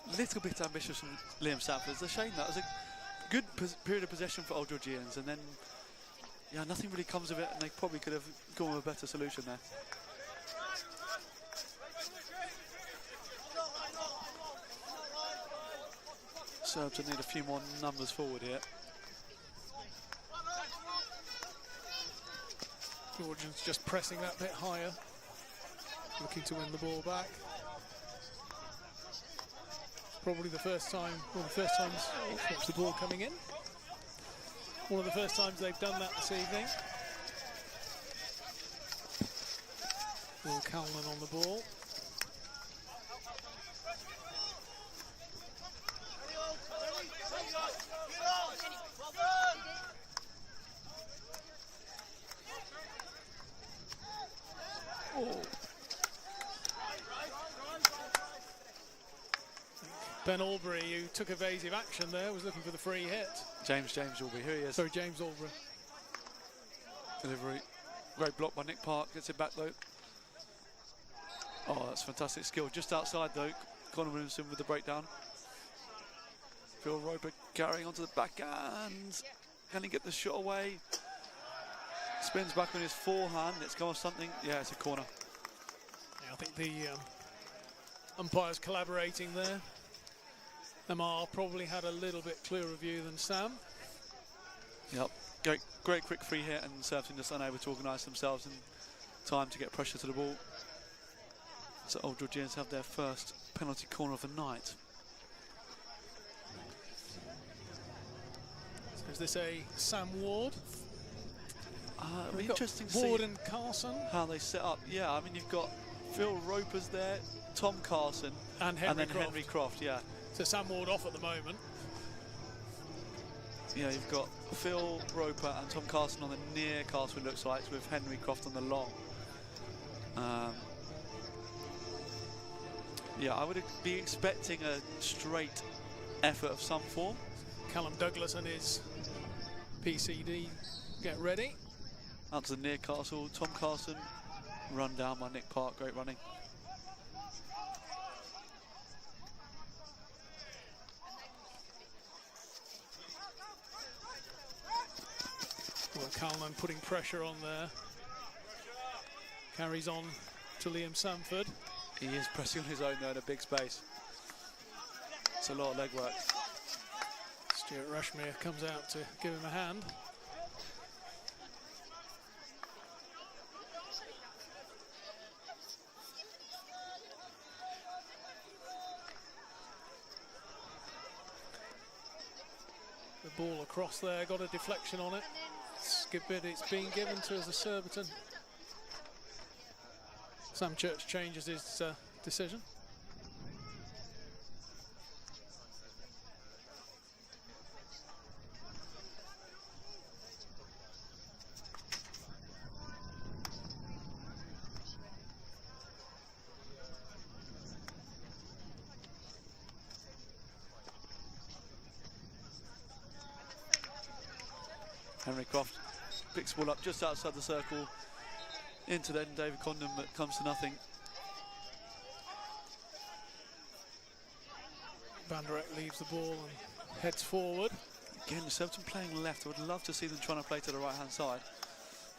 A little bit ambitious from Liam Sanford. It's a shame that was a good period of possession for Old Georgians, and then yeah, nothing really comes of it, and they probably could have gone with a better solution there. Surbiton need a few more numbers forward here. Georgians just pressing that bit higher, looking to win the ball back. Probably the first time, one of the first times, watch the ball coming in. One of the first times they've done that this evening. Will Calman on the ball. Oh. Ben Albury, who took evasive action there, was looking for the free hit. James Albury, here he is. Sorry, James Albury. Delivery. Great block by Nick Park, gets it back though. Oh, that's fantastic skill. Just outside though, Conor Williamson with the breakdown. Phil Roper carrying onto the backhand. Can he get the shot away? Spins back on his forehand. It's gone off something. Yeah, it's a corner. Yeah, I think the umpires collaborating there. Amar probably had a little bit clearer view than Sam. Yep. Great quick free hit, and Surbiton just unable to organise themselves in time to get pressure to the ball. So Old Georgians have their first penalty corner of the night. So is this a Sam Ward? It'll be interesting to Ward see and Carson. How they set up. Yeah, I mean, you've got Phil Roper's there, Tom Carson, and then Henry Croft, yeah. So Sam Ward off at the moment. Yeah, you've got Phil Roper and Tom Carson on the near cast, it looks like, with Henry Croft on the long. Yeah, I would be expecting a straight effort of some form. Callum Douglas and his PCD get ready. Out to the near castle, Tom Carson, run down by Nick Park, great running. Well, Calman putting pressure on there. Carries on to Liam Samford. He is pressing on his own there in a big space. It's a lot of leg work. Stuart Rushmere comes out to give him a hand. The ball across there, got a deflection on it. It's being given to as a Surbiton. Sam Church changes his decision. Henry Croft picks the ball up just outside the circle into then David Condon, but comes to nothing. Van der Eck leaves the ball and heads forward. Again, Surbiton playing left. I would love to see them trying to play to the right hand side.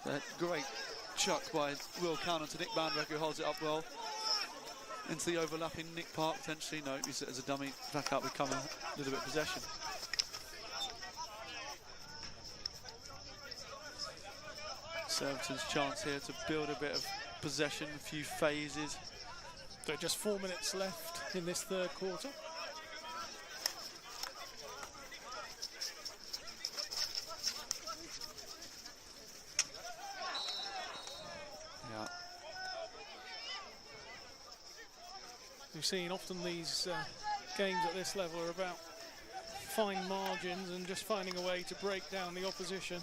That great chuck by Will Cowan to Nick Van der Eck, who holds it up well. Into the overlapping Nick Park, potentially. No, he's as a dummy. Back up, become a little bit of possession. Surbiton's chance here to build a bit of possession, a few phases. So just 4 minutes left in this third quarter. Yeah. We've seen often these games at this level are about fine margins and just finding a way to break down the opposition.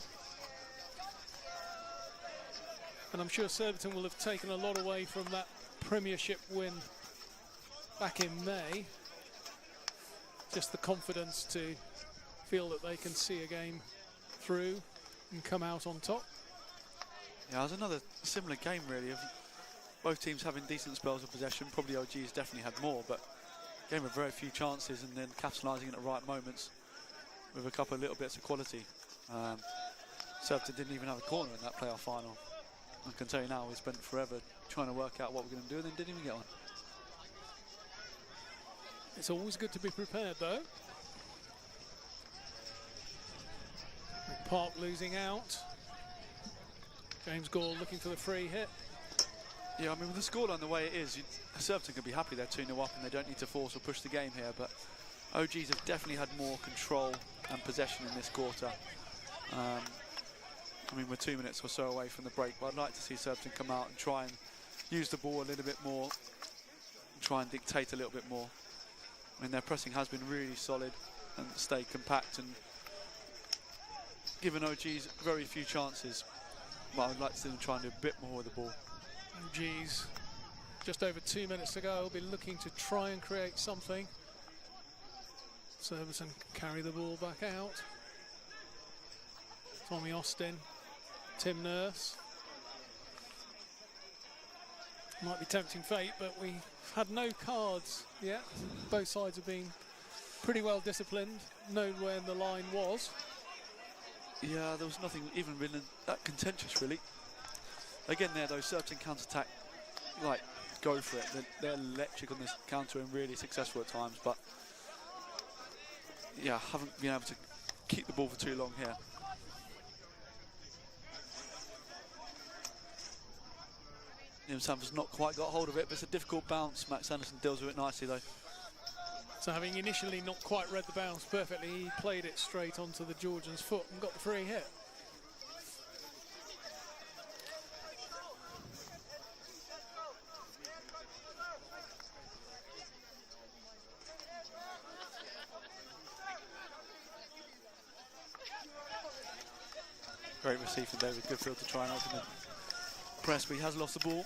And I'm sure Surbiton will have taken a lot away from that Premiership win back in May. Just the confidence to feel that they can see a game through and come out on top. Yeah, it was another similar game really, of both teams having decent spells of possession. Probably OG's definitely had more, but game with very few chances and then capitalising at the right moments with a couple of little bits of quality. Surbiton didn't even have a corner in that playoff final. I can tell you now, we spent forever trying to work out what we're going to do and then didn't even get one. It's always good to be prepared though. Park losing out. James Gall looking for the free hit. Yeah, I mean, with the scoreline the way it is, Surbiton can be happy they're 2-0 up and they don't need to force or push the game here, but OGs have definitely had more control and possession in this quarter. I mean, we're 2 minutes or so away from the break, but I'd like to see Surbiton come out and try and use the ball a little bit more, and try and dictate a little bit more. I mean, their pressing has been really solid and stayed compact and given OGs very few chances. But I'd like to see them try and do a bit more with the ball. OGs, just over 2 minutes to go, will be looking to try and create something. Surbiton carry the ball back out. Tommy Austin, Tim Nurse. Might be tempting fate, but we've had no cards yet. Both sides have been pretty well disciplined, known where the line was. Yeah, there was nothing even really that contentious, really. Again, there though, Surbiton counter-attack, like, go for it. They're electric on this counter and really successful at times, but yeah, haven't been able to keep the ball for too long here. Liam Sanford's not quite got hold of it, but it's a difficult bounce. Max Anderson deals with it nicely though. So having initially not quite read the bounce perfectly, he played it straight onto the Georgians' foot and got the free hit. Great receive from David Goodfield to try and open the press, but he has lost the ball.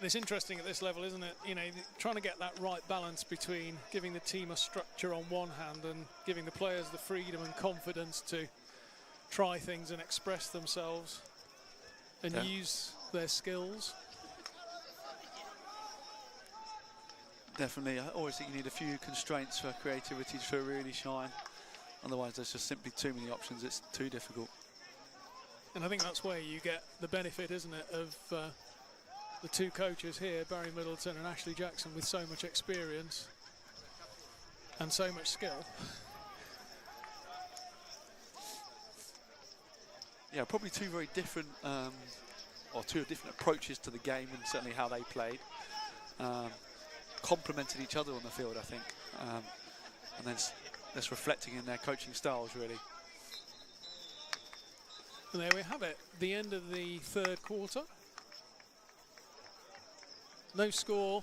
It's interesting at this level, isn't it? You know, trying to get that right balance between giving the team a structure on one hand and giving the players the freedom and confidence to try things and express themselves and use their skills. Definitely. I always think you need a few constraints for creativity to really shine. Otherwise, there's just simply too many options. It's too difficult. And I think that's where you get the benefit, isn't it, of the two coaches here, Barry Middleton and Ashley Jackson, with so much experience and so much skill. Yeah, probably two very different, or two different approaches to the game, and certainly how they played. Complemented each other on the field, I think, and then that's reflecting in their coaching styles, really. And there we have it, the end of the third quarter. No score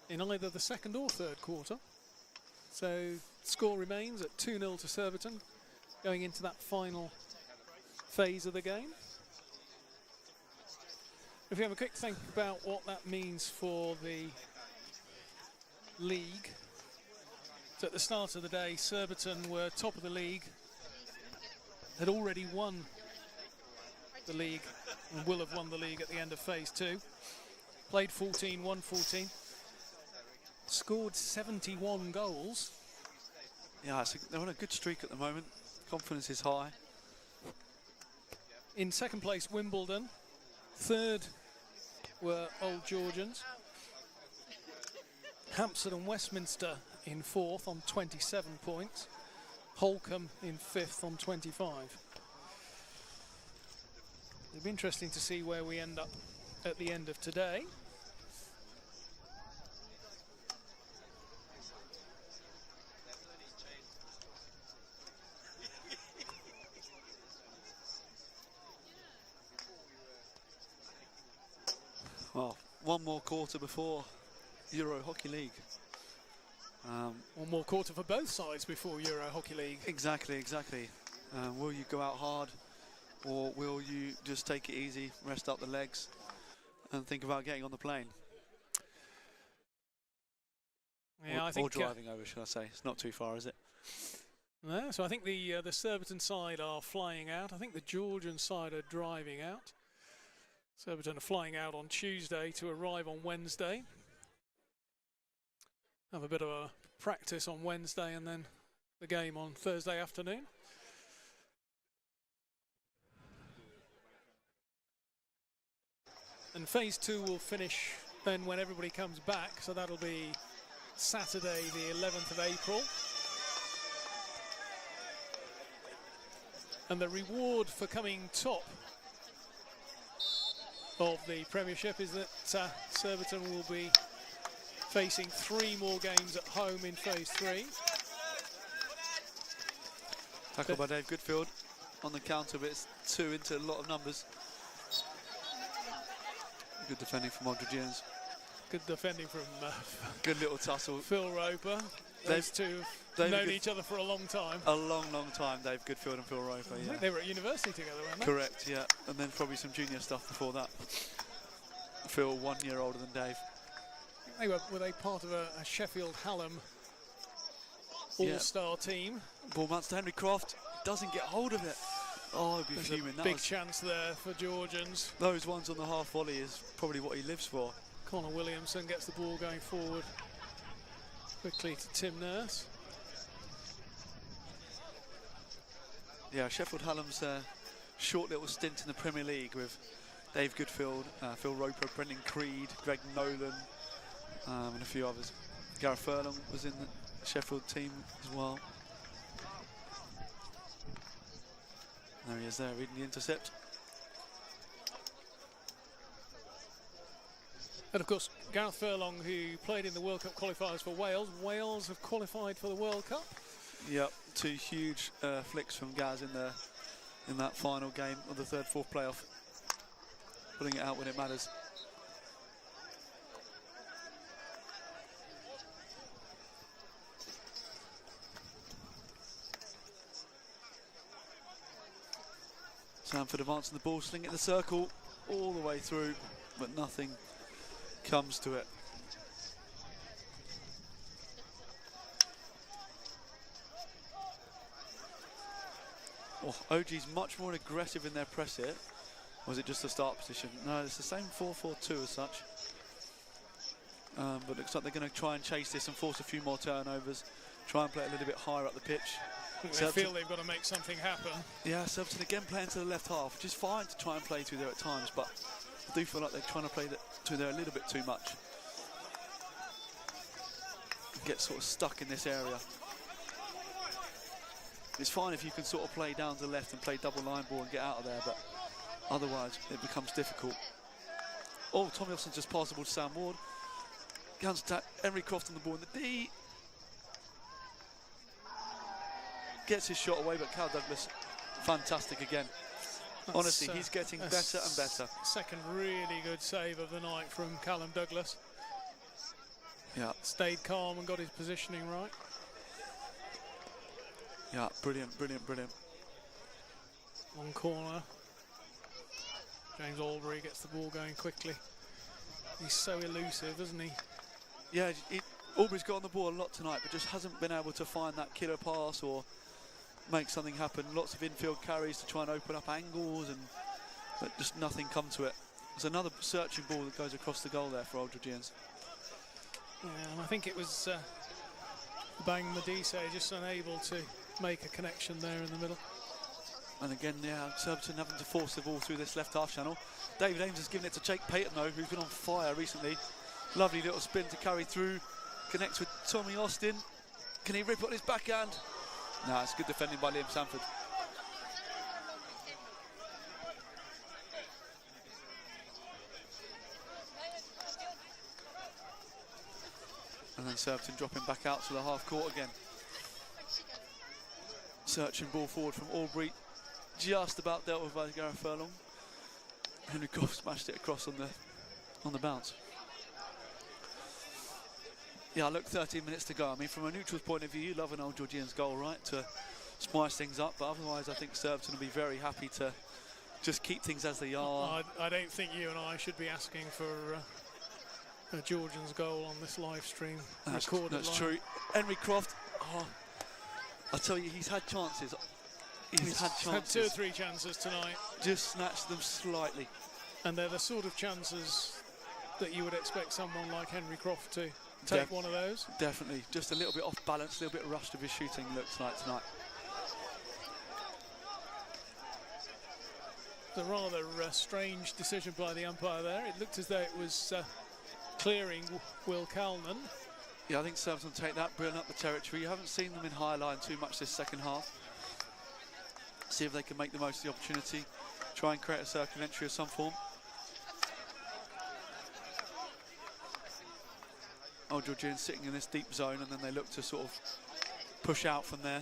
in either the second or third quarter. So score remains at 2-0 to Surbiton, going into that final phase of the game. If we have a quick think about what that means for the league. So at the start of the day, Surbiton were top of the league, had already won the league and will have won the league at the end of phase 2. Played 14, won 14, scored 71 goals. Yeah, they're on a good streak at the moment. Confidence is high. In second place, Wimbledon. Third were Old Georgians. Hampstead and Westminster in fourth on 27 points. Holcombe in fifth on 25. It'll be interesting to see where we end up at the end of today. Well, one more quarter before Euro Hockey League. One more quarter for both sides before Euro Hockey League. Exactly, exactly. Will you go out hard, or will you just take it easy, rest up the legs, and think about getting on the plane? Yeah, or driving over, should I say? It's not too far, is it? No, so I think the Surbiton side are flying out. I think the Georgian side are driving out. Surbiton are flying out on Tuesday to arrive on Wednesday. Have a bit of a practice on Wednesday and then the game on Thursday afternoon. And phase 2 will finish then when everybody comes back, so that'll be Saturday the 11th of April. And the reward for coming top of the Premiership is that Surbiton will be facing 3 more games at home in phase 3. Tackle by Dave Goodfield on the counter, but it's 2 into a lot of numbers. Good defending from Old Georgians. Good defending from good little tussle. Phil Roper. Those two have known each other for a long time. A long, long time, Dave Goodfield and Phil Roper, I think they were at university together, weren't they? Correct, yeah. And then probably some junior stuff before that. Phil, 1 year older than Dave. Were they part of a Sheffield Hallam all-star team? Ball mounts to Henry Croft. Doesn't get hold of it. Oh, he'd be There's fuming. a big chance there for Georgians. Those ones on the half volley is probably what he lives for. Connor Williamson gets the ball going forward quickly to Tim Nurse. Yeah, Sheffield Hallam's short little stint in the Premier League with Dave Goodfield, Phil Roper, Brendan Creed, Greg Nolan, and a few others. Gareth Furlong was in the Sheffield team as well. There he is there, reading the intercept. And of course, Gareth Furlong, who played in the World Cup qualifiers for Wales. Wales have qualified for the World Cup. Yep, 2 huge flicks from Gaz in that final game of the 3rd-4th playoff. Putting it out when it matters. Sanford advancing the ball, slinging the circle all the way through, but nothing comes to it. Oh, OG's much more aggressive in their press here. Or was it just the start position? No, it's the same 4-4-2 as such. But looks like they're going to try and chase this and force a few more turnovers. Try and play a little bit higher up the pitch. They feel they've got to make something happen. Yeah, Surbiton again playing to the left half, which is fine to try and play through there at times, but I do feel like they're trying to play through there a little bit too much. Get sort of stuck in this area. It's fine if you can sort of play down to the left and play double line ball and get out of there, but otherwise it becomes difficult. Oh, Tommy Austin's just passed the ball to Sam Ward. Counter-attack, Henry Croft on the ball in the D. Gets his shot away, but Cal Douglas, fantastic again. Honestly, he's getting better and better. Second really good save of the night from Callum Douglas. Yeah. Stayed calm and got his positioning right. Yeah, brilliant, brilliant, brilliant. Long corner. James Albury gets the ball going quickly. He's so elusive, isn't he? Yeah, Albury's got on the ball a lot tonight, but just hasn't been able to find that killer pass or make something happen. Lots of infield carries to try and open up angles, but just nothing come to it. There's another searching ball that goes across the goal there for Old Georgians. Yeah, and I think it was Bang Medise just unable to make a connection there in the middle. And again, yeah, Surbiton having to force the ball through this left half channel. David Ames has given it to Jake Payton though, who's been on fire recently. Lovely little spin to carry through. Connects with Tommy Austin. Can he rip it on his backhand? No, it's good defending by Liam Sanford. And then Surbiton dropping back out to the half court again. Searching ball forward from Albury. Just about dealt with by Gareth Furlong. Henry Goff smashed it across on the bounce. Yeah, look, 13 minutes to go. I mean, from a neutral's point of view, you love an Old Georgians goal, right, to spice things up. But otherwise, I think Surbiton will be very happy to just keep things as they are. I don't think you and I should be asking for a Georgians goal on this live stream. That's true. Henry Croft, I tell you, he's had chances. He's had chances. 2 or 3 chances tonight. Just snatched them slightly. And they're the sort of chances that you would expect someone like Henry Croft to take one of those. Definitely. Just a little bit off balance, a little bit rushed with his shooting, looks like tonight. It's a rather strange decision by the umpire there. It looked as though it was clearing Will Calnan. Yeah, I think Surbiton will take that, bring up the territory. You haven't seen them in high line too much this second half. See if they can make the most of the opportunity. Try and create a circular entry of some form. Old Georgians sitting in this deep zone, and then they look to sort of push out from there.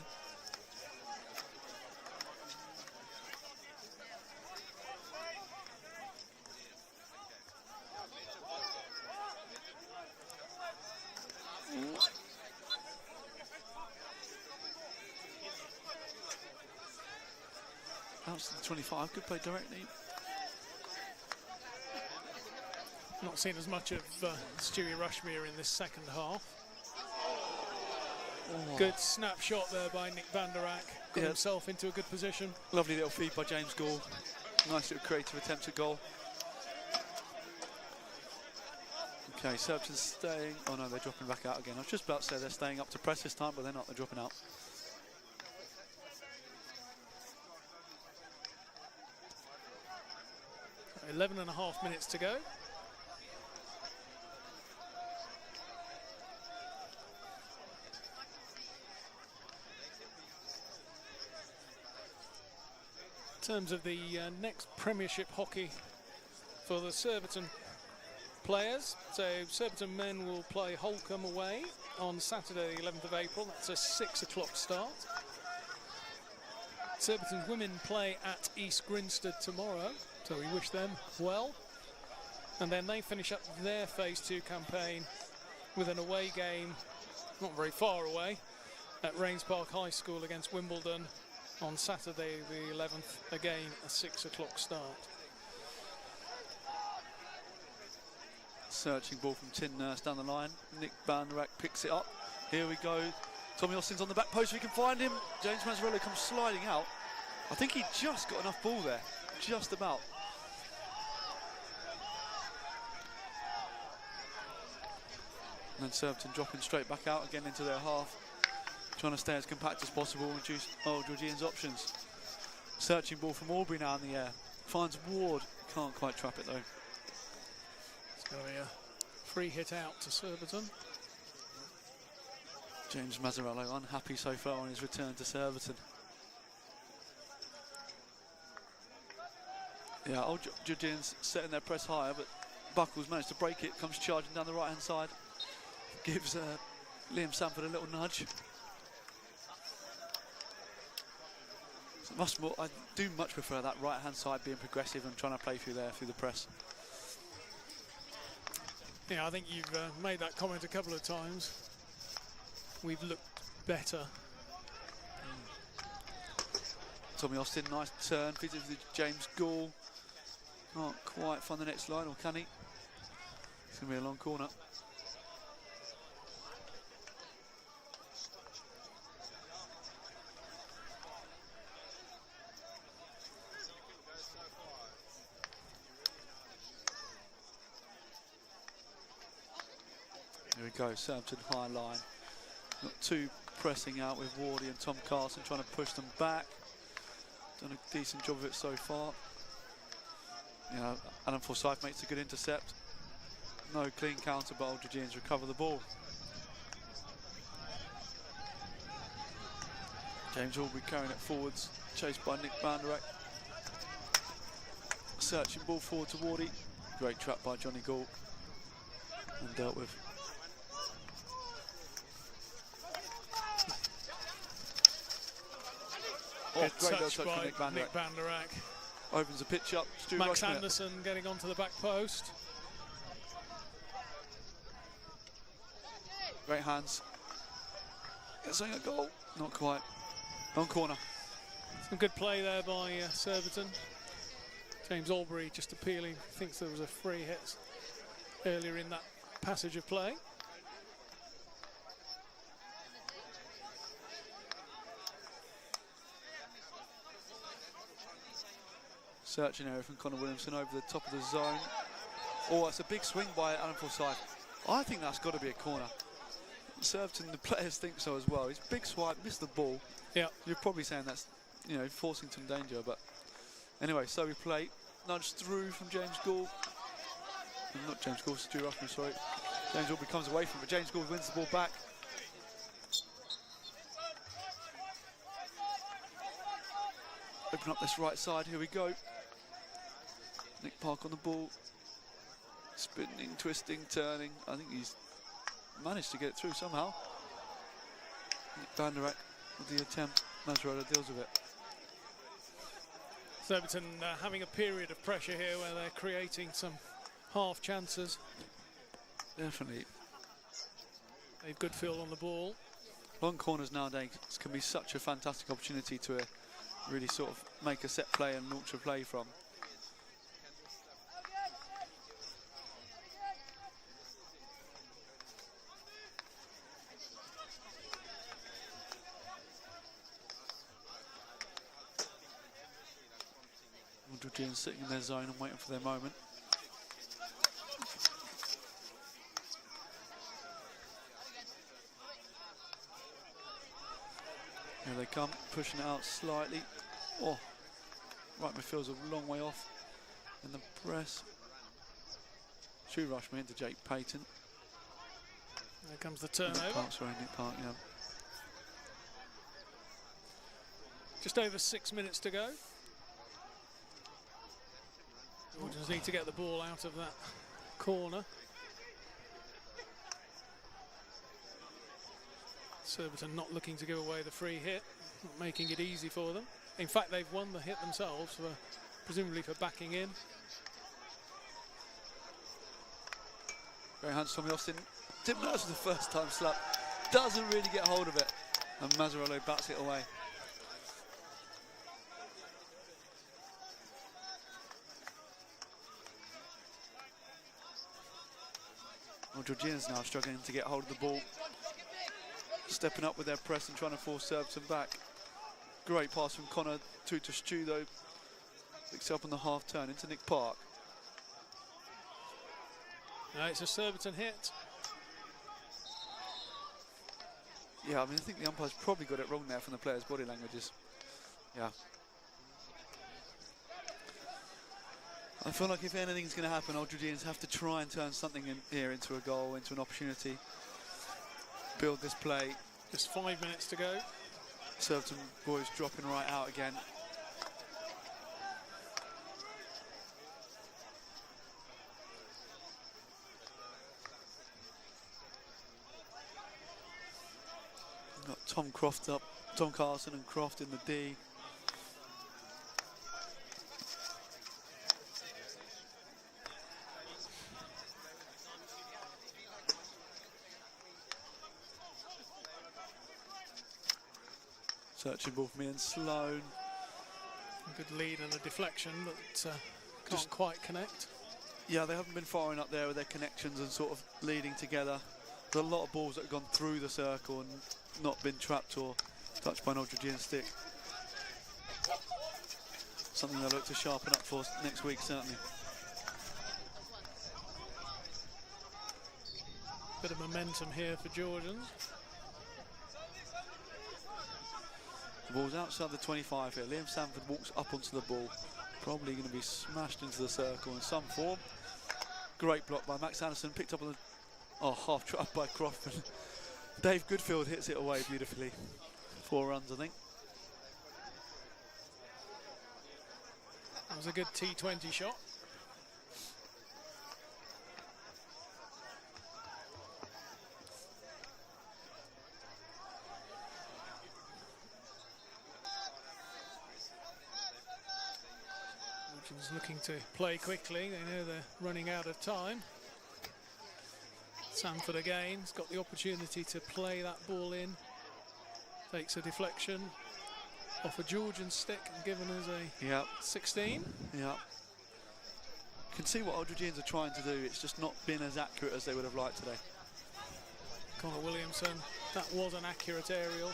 Out to the 25, good play directly. Not seen as much of Stewie Rushmere in this second half. Oh. Good snapshot there by Nick van der Ack. Got himself into a good position. Lovely little feed by James Gould. Nice little creative attempt at goal. Okay, Surbiton's staying. Oh no, they're dropping back out again. I was just about to say they're staying up to press this time, but they're not. They're dropping out. So 11.5 minutes to go. In terms of the next Premiership hockey for the Surbiton players, so Surbiton men will play Holcombe away on Saturday the 11th of April. That's a 6 o'clock start. Surbiton women play at East Grinstead tomorrow, so we wish them well. And then they finish up their Phase 2 campaign with an away game, not very far away, at Rains Park High School against Wimbledon on Saturday the 11th, again a 6 o'clock start. Searching ball from Tin Nurse down the line. Nick van der Ack picks it up. Here we go. Tommy Austin's on the back post, we can find him. James Mazzarello comes sliding out. I think he just got enough ball there, just about. And then Surbiton dropping straight back out again into their half, trying to stay as compact as possible and reduce Old Georgians' options. Searching ball from Aubrey now in the air. Finds Ward, can't quite trap it though. It's going to be a free hit out to Surbiton. James Mazzarello unhappy so far on his return to Surbiton. Yeah, Old Georgians setting their press higher, but Buckles managed to break it, comes charging down the right hand side. Gives Liam Sanford a little nudge. I do much prefer that right hand side being progressive and trying to play through there, through the press. Yeah, I think you've made that comment a couple of times. We've looked better. Tommy Austin, nice turn, feeds it to James Gould. Can't quite find the next line, or can he? It's going to be a long corner. Here we go, Surbiton high line. Not too pressing out with Wardy and Tom Carson trying to push them back. Done a decent job of it so far. Yeah, Alan Forsyth makes a good intercept. No clean counter, but Old Georgians recover the ball. James Aubrey carrying it forwards, chased by Nick van der Ack. Searching ball forward to Wardy. Great trap by Johnny Gould. And dealt with. Good Great touch by Nick van der Ack. Opens the pitch up. Stu Max Rushmere. Anderson getting onto the back post. Great hands. It's a goal. Not quite. On corner. Some good play there by Surbiton. James Aubrey just appealing. Thinks there was a free hit earlier in that passage of play. Searching area from Connor Williamson over the top of the zone. Oh, it's a big swing by Alan Forsyth. I think that's got to be a corner. Surbiton, the players think so as well. He's big swipe, missed the ball. Yeah. You're probably saying that's, you know, forcing some danger, but anyway, so we play. Nudge through from James Gould. Not James Gould, Stu Rushmere, sorry. James Aubrey comes away from it, but James Gould wins the ball back. Open up this right side, here we go. Nick Park on the ball. Spinning, twisting, turning. I think he's managed to get it through somehow. Vanderak with the attempt. Mazzarola deals with it. Surbiton having a period of pressure here where they're creating some half chances. Definitely. They've good feel on the ball. Long corners nowadays can be such a fantastic opportunity to really sort of make a set play and launch a play from. Old Georgians sitting in their zone and waiting for their moment. Here they come, pushing it out slightly. Oh, right midfield's a long way off in the press. Shoe rush me into Jake Payton. There comes the turnover. Nick Park, yeah. Just over 6 minutes to go. Georgians need to get the ball out of that corner. Surbiton not looking to give away the free hit, not making it easy for them. In fact, they've won the hit themselves, presumably for backing in. Great hands from Austin. Didn't notice the first time slap. Doesn't really get hold of it. And Mazzarola bats it away. Old Georgians now struggling to get hold of the ball. Stepping up with their press and trying to force Surbiton back. Great pass from Connor to Stu though. Picks up on the half turn into Nick Park. No, it's a Surbiton hit. Yeah, I mean, I think the umpire's probably got it wrong there from the players' body languages. Yeah. I feel like if anything's going to happen, Old Georgians have to try and turn something in here into a goal, into an opportunity. Build this play. Just 5 minutes to go. Surbiton boys dropping right out again. Got Tom Croft up, Tom Carson and Croft in the D. Searching ball for me and Sloan. A good lead and a deflection, but can't quite connect. Yeah, they haven't been firing up there with their connections and sort of leading together. There's a lot of balls that have gone through the circle and not been trapped or touched by an Old Georgian stick. Something they'll look to sharpen up for next week, certainly. Bit of momentum here for Georgians. The ball's outside the 25 here. Liam Sanford walks up onto the ball. Probably going to be smashed into the circle in some form. Great block by Max Anderson. Picked up on the half trap by Croft. Dave Goodfield hits it away beautifully. 4 runs, I think. That was a good T20 shot. Looking to play quickly. They know they're running out of time. Sanford again has got the opportunity to play that ball in. Takes a deflection off a Georgian stick and given us a 16. Yeah. You can see what Old Georgians are trying to do. It's just not been as accurate as they would have liked today. Connor Williamson, that was an accurate aerial.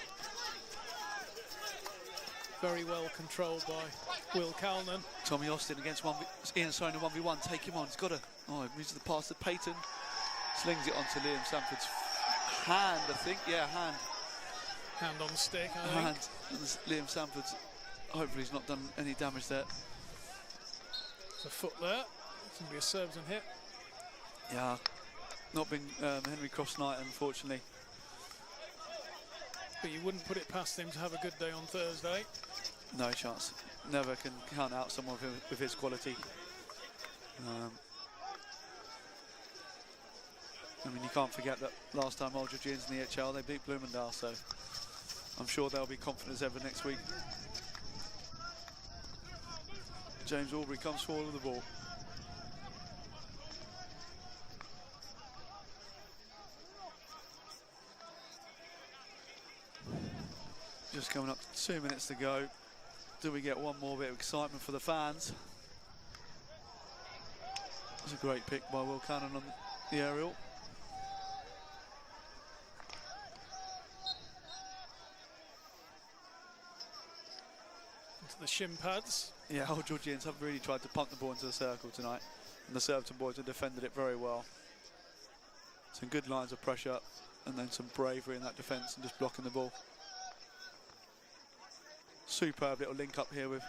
Very well controlled by Will Calnan. Tommy Austin against Ian Sloan in 1v1. Take him on. He's got to. Oh, he moves the pass to Payton. Slings it onto Liam Sanford's hand, I think. Yeah, hand. Hand on stick, I think. Hand. And Liam Sanford's. Hopefully, he's not done any damage there. There's a foot there. It's going to be a Surbiton hit. Yeah. Not been Henry Croft's night, unfortunately. But you wouldn't put it past him to have a good day on Thursday. No chance. Never can count out someone with his quality. I mean, you can't forget that last time Old Georgians in the EHL, they beat Bloomendale, so I'm sure they'll be confident as ever next week. James Aubrey comes forward with the ball. Just coming up to 2 minutes to go. Do we get one more bit of excitement for the fans? It's a great pick by Will Cannon on the aerial. Into the shin pads. Yeah, Old Georgians have really tried to punt the ball into the circle tonight, and the Surbiton boys have defended it very well. Some good lines of pressure, and then some bravery in that defence and just blocking the ball. Superb little link up here with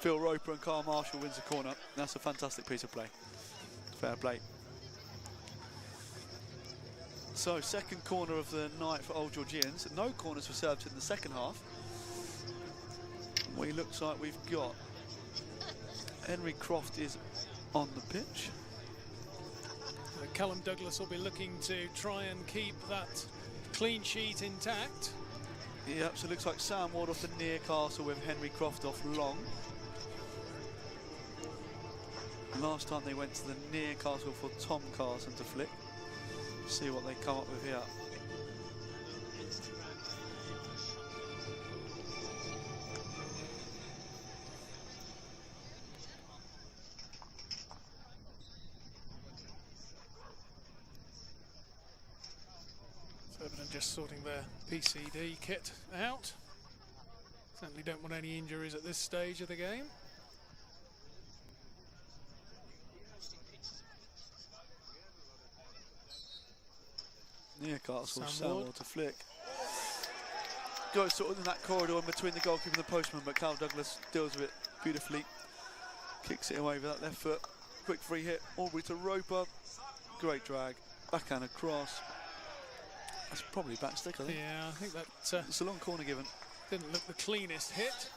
Phil Roper, and Carl Marshall wins the corner. That's a fantastic piece of play. Fair play. So, second corner of the night for Old Georgians. No corners for Surbiton in the second half. What it looks like we've got Henry Croft is on the pitch. Callum Douglas will be looking to try and keep that clean sheet intact. Yep, so it looks like Sam Ward off the near castle with Henry Croft off long. Last time they went to the near castle for Tom Carson to flick. See what they come up with here. Surbiton just sorting their PCD kit out. Certainly don't want any injuries at this stage of the game. Near castle, Sam Sam Ward Ward to flick. Goes sort of in that corridor in between the goalkeeper and the postman, but Cal Douglas deals with it beautifully. Kicks it away with that left foot. Quick free hit, Aubrey to Roper. Great drag, backhand across. That's probably back stick, I think. Yeah, I think that it's a long corner given. didn't look the cleanest hit.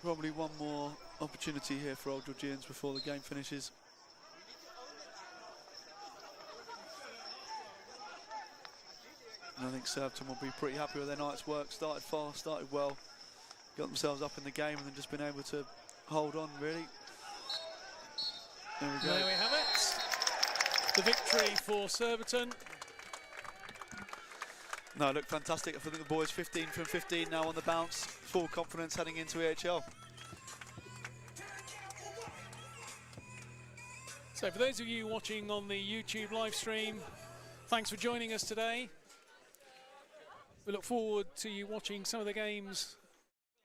Probably one more opportunity here for Old Georgians before the game finishes. And I think Surbiton will be pretty happy with their night's work. Started fast, started well, got themselves up in the game, and then just been able to hold on, really. There we go. There we have it. The victory for Surbiton. No, look, fantastic. I think the boys 15 from 15 now on the bounce. Full confidence heading into EHL. So for those of you watching on the YouTube live stream, thanks for joining us today. We look forward to you watching some of the games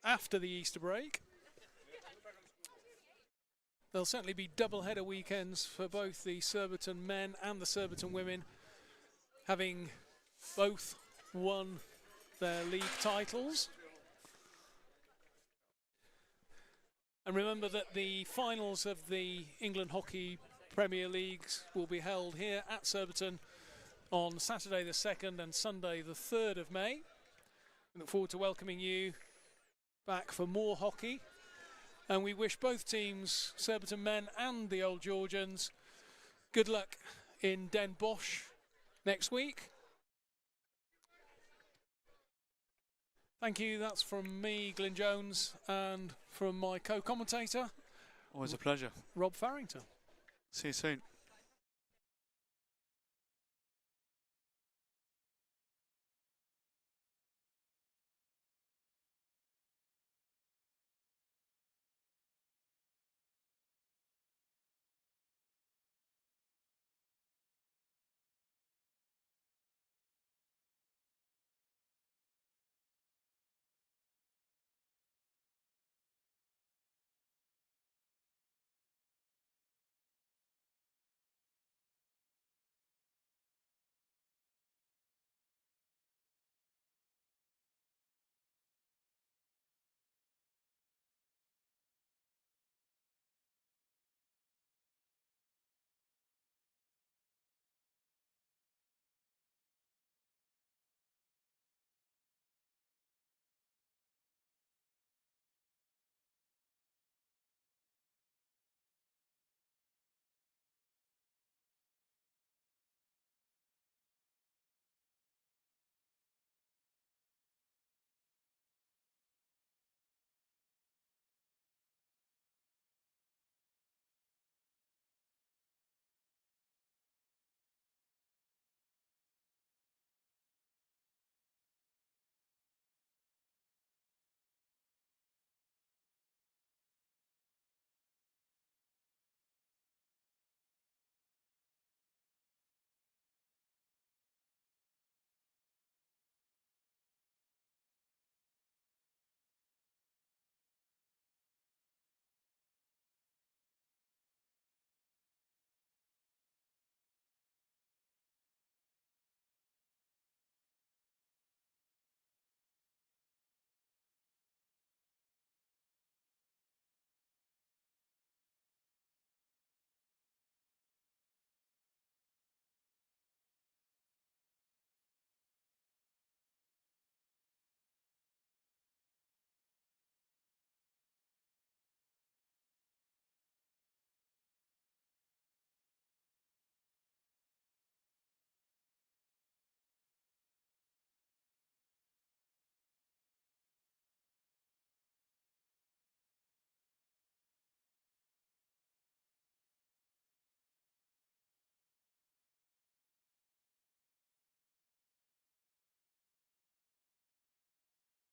after the Easter break. There'll certainly be double-header weekends for both the Surbiton men and the Surbiton women, having both won their league titles. And remember that the finals of the England Hockey Premier Leagues will be held here at Surbiton on Saturday the 2nd and Sunday the 3rd of May. We look forward to welcoming you back for more hockey. And we wish both teams, Surbiton men and the Old Georgians, good luck in Den Bosch next week. Thank you. That's from me, Glyn Jones, and from my co-commentator. Always a pleasure. Rob Farrington. See you soon.